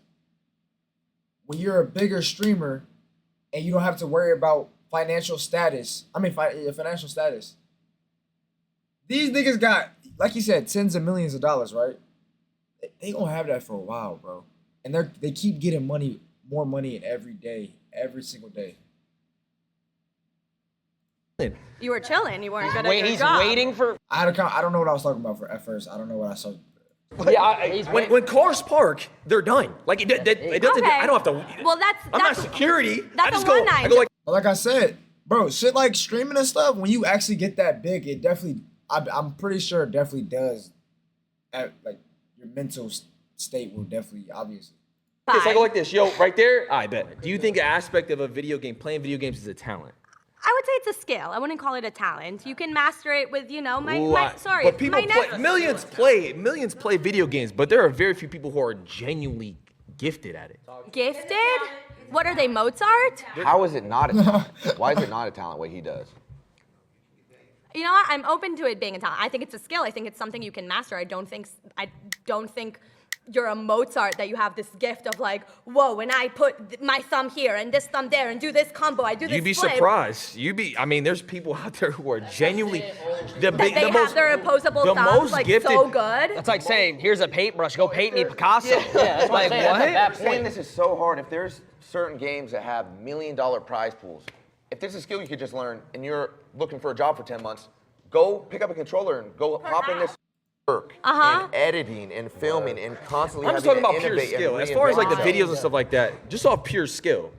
When you're a bigger streamer and you don't have to worry about financial status, financial status. These niggas got, like you said, tens of millions of dollars, right? They gonna have that for a while, bro. And they keep getting more money every day, every single day. You were chilling. You weren't good at your he's job. waiting for. I don't know what I was talking about at first. I don't know what I saw. Yeah, when cars park, they're done. Like it doesn't. Okay. I don't have to. Well, I'm not security. That's I just a go. one-night. I go like. Like I said, bro, shit like streaming and stuff. When you actually get that big, it definitely. I'm pretty sure it definitely does. Like your mental state will definitely obviously. I go like this, yo, right there. I bet. Do you think an aspect of playing video games is a talent? I would say it's a skill. I wouldn't call it a talent. You can master it with, But people millions play video games, but there are very few people who are genuinely gifted at it. Gifted? What are they, Mozart? How is it not a talent? Why is it not a talent what he does? You know what? I'm open to it being a talent. I think it's a skill. I think it's something you can master. I don't think you're a Mozart, that you have this gift of like, whoa, when I put my thumb here and this thumb there and do this combo, I do this You'd be flip. surprised. There's people out there who are genuinely They have their opposable thumbs like gifted. so good. That's like saying, here's a paintbrush, go paint me Picasso. Yeah, that's like, what? what? Saying this is so hard. If there's certain games that have $1 million prize pools, if there's a skill you could just learn and you're looking for a job for 10 months, go pick up a controller and go hop in this work and editing and filming and constantly I'm just having talking to about pure innovate and skill. As far as like the reinvent videos and stuff like that, just off pure skill.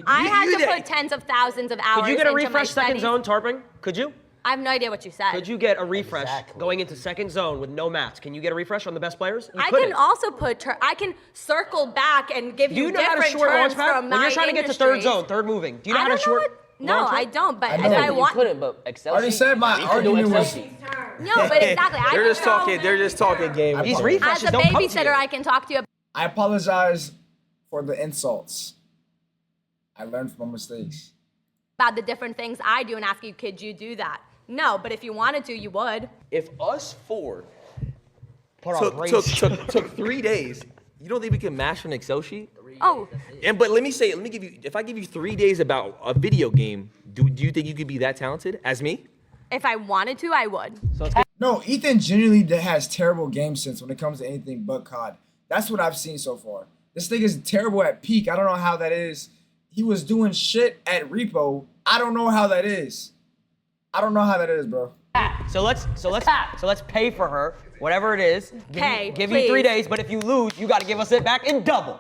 I had you to did- put tens of thousands of hours Could you get a into my refresh second studies. zone, Tarping? Could you? I have no idea what you said. Could you get a refresh going into second zone with no maps? Can you get a refresh on the best players? You I couldn't. can also put, I can circle back and give Do you you know how to different short terms launch pad? from When my you're trying to get to third industries. zone, third moving. Do you know I how to don't know short? what- No, launch I pad? don't, but I if know. I You want. couldn't, but Excel I already sheet, said my you can do argument Excel was. sheet. No, but exactly. I They're can just throw- talking. They're just talking game. These As refreshes a don't come to babysitter, you. I can talk to you. I apologize for the insults. I learned from my mistakes. About the different things I do and ask you, could you do that? No, but if you wanted to, you would. If us four Put our took, brains- took 3 days, you don't think we can master an Excel sheet? Oh, But let me give you, if I give you 3 days about a video game, do you think you could be that talented as me? if I wanted to, I would. No, Ethan genuinely has terrible game sense when it comes to anything but COD. That's what I've seen so far. This thing is terrible at peak. I don't know how that is. He was doing shit at Repo. I don't know how that is. I don't know how that is, bro. So let's pay for her, whatever it is. Give you 3 please. days, but if you lose, you got to give us it back in double.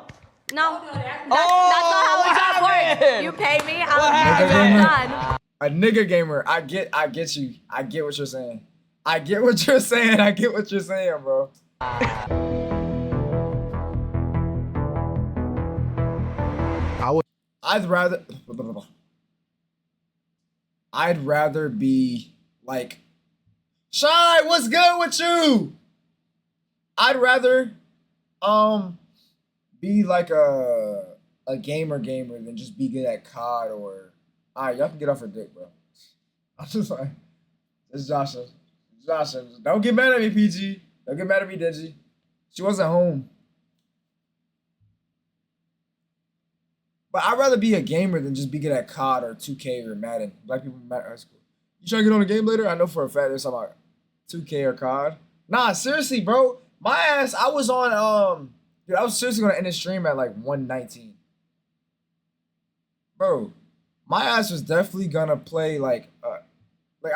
No, that's not how the job works. happened? You pay me, What I'll get the job done. A nigga gamer. I get you. I get what you're saying. I get what you're saying. I get what you're saying, bro. I'd rather be like, Shy, what's good with you? I'd rather be like a gamer than just be good at COD or alright, y'all can get off her dick, bro. I'm just like, it's Joshua. Don't get mad at me, PG. Don't get mad at me, Digi. She wasn't home. But I'd rather be a gamer than just be good at COD or 2K or Madden. Black people in high school. You trying to get on a game later? I know for a fact there's something about 2K or COD. Nah, seriously, bro. My ass, I was on, dude, I was seriously gonna end the stream at like 119. Bro, my ass was definitely gonna play like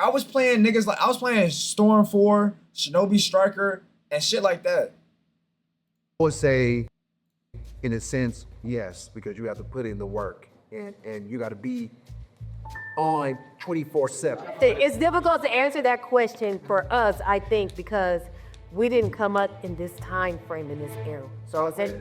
I was playing niggas like I was playing Storm 4, Shinobi Striker, and shit like that. I would say, in a sense, yes, because you have to put in the work and you got to be on 24/7. It's difficult to answer that question for us, I think, because we didn't come up in this time frame in this era.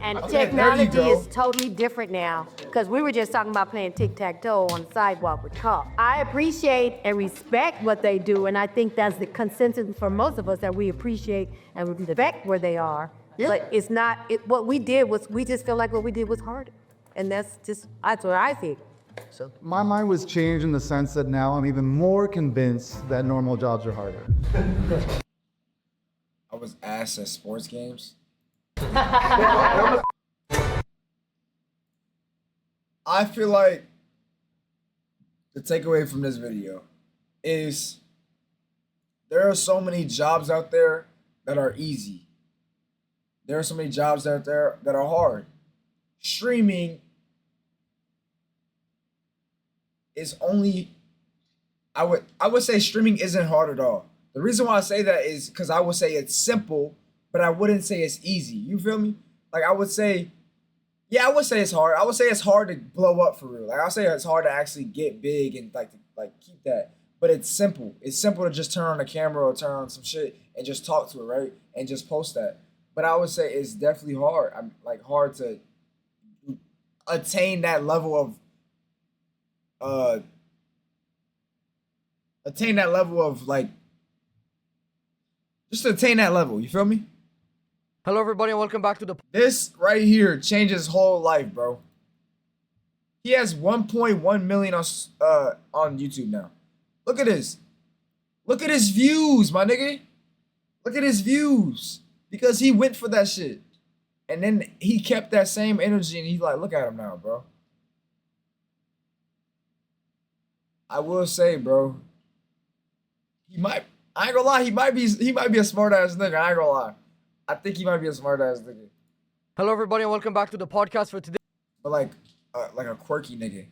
And Okay, technology there you go. is totally different now, because we were just talking about playing tic-tac-toe on the sidewalk with Carl. I appreciate and respect what they do, and I think that's the consensus for most of us, that we appreciate and respect where they are. Yeah. But it's not, what we did was, we just feel like what we did was harder. And that's what I think. So My mind was changed in the sense that now I'm even more convinced that normal jobs are harder. I was ass at sports games. I feel like the takeaway from this video is there are so many jobs out there that are easy. There are so many jobs out there that are hard. Streaming is only, I would say streaming isn't hard at all. The reason why I say that is because I would say it's simple, but I wouldn't say it's easy. You feel me? Like I would say, yeah, I would say it's hard. I would say it's hard to blow up for real. Like I'll say it's hard to actually get big and like keep that. But it's simple. It's simple to just turn on the camera or turn on some shit and just talk to it, right? And just post that. But I would say it's definitely hard. I'm like hard to attain that level of like just to attain that level. You feel me? Hello, everybody, and welcome back to the. This right here changed his whole life, bro. He has 1.1 million on YouTube now. Look at this. Look at his views, my nigga. Look at his views. Because he went for that shit. And then he kept that same energy and he's like, look at him now, bro. I will say, bro, I ain't gonna lie, he might be a smart ass nigga. I ain't gonna lie. I think he might be a smart ass nigga. Hello, everybody, and welcome back to the podcast for today. But like a quirky nigga.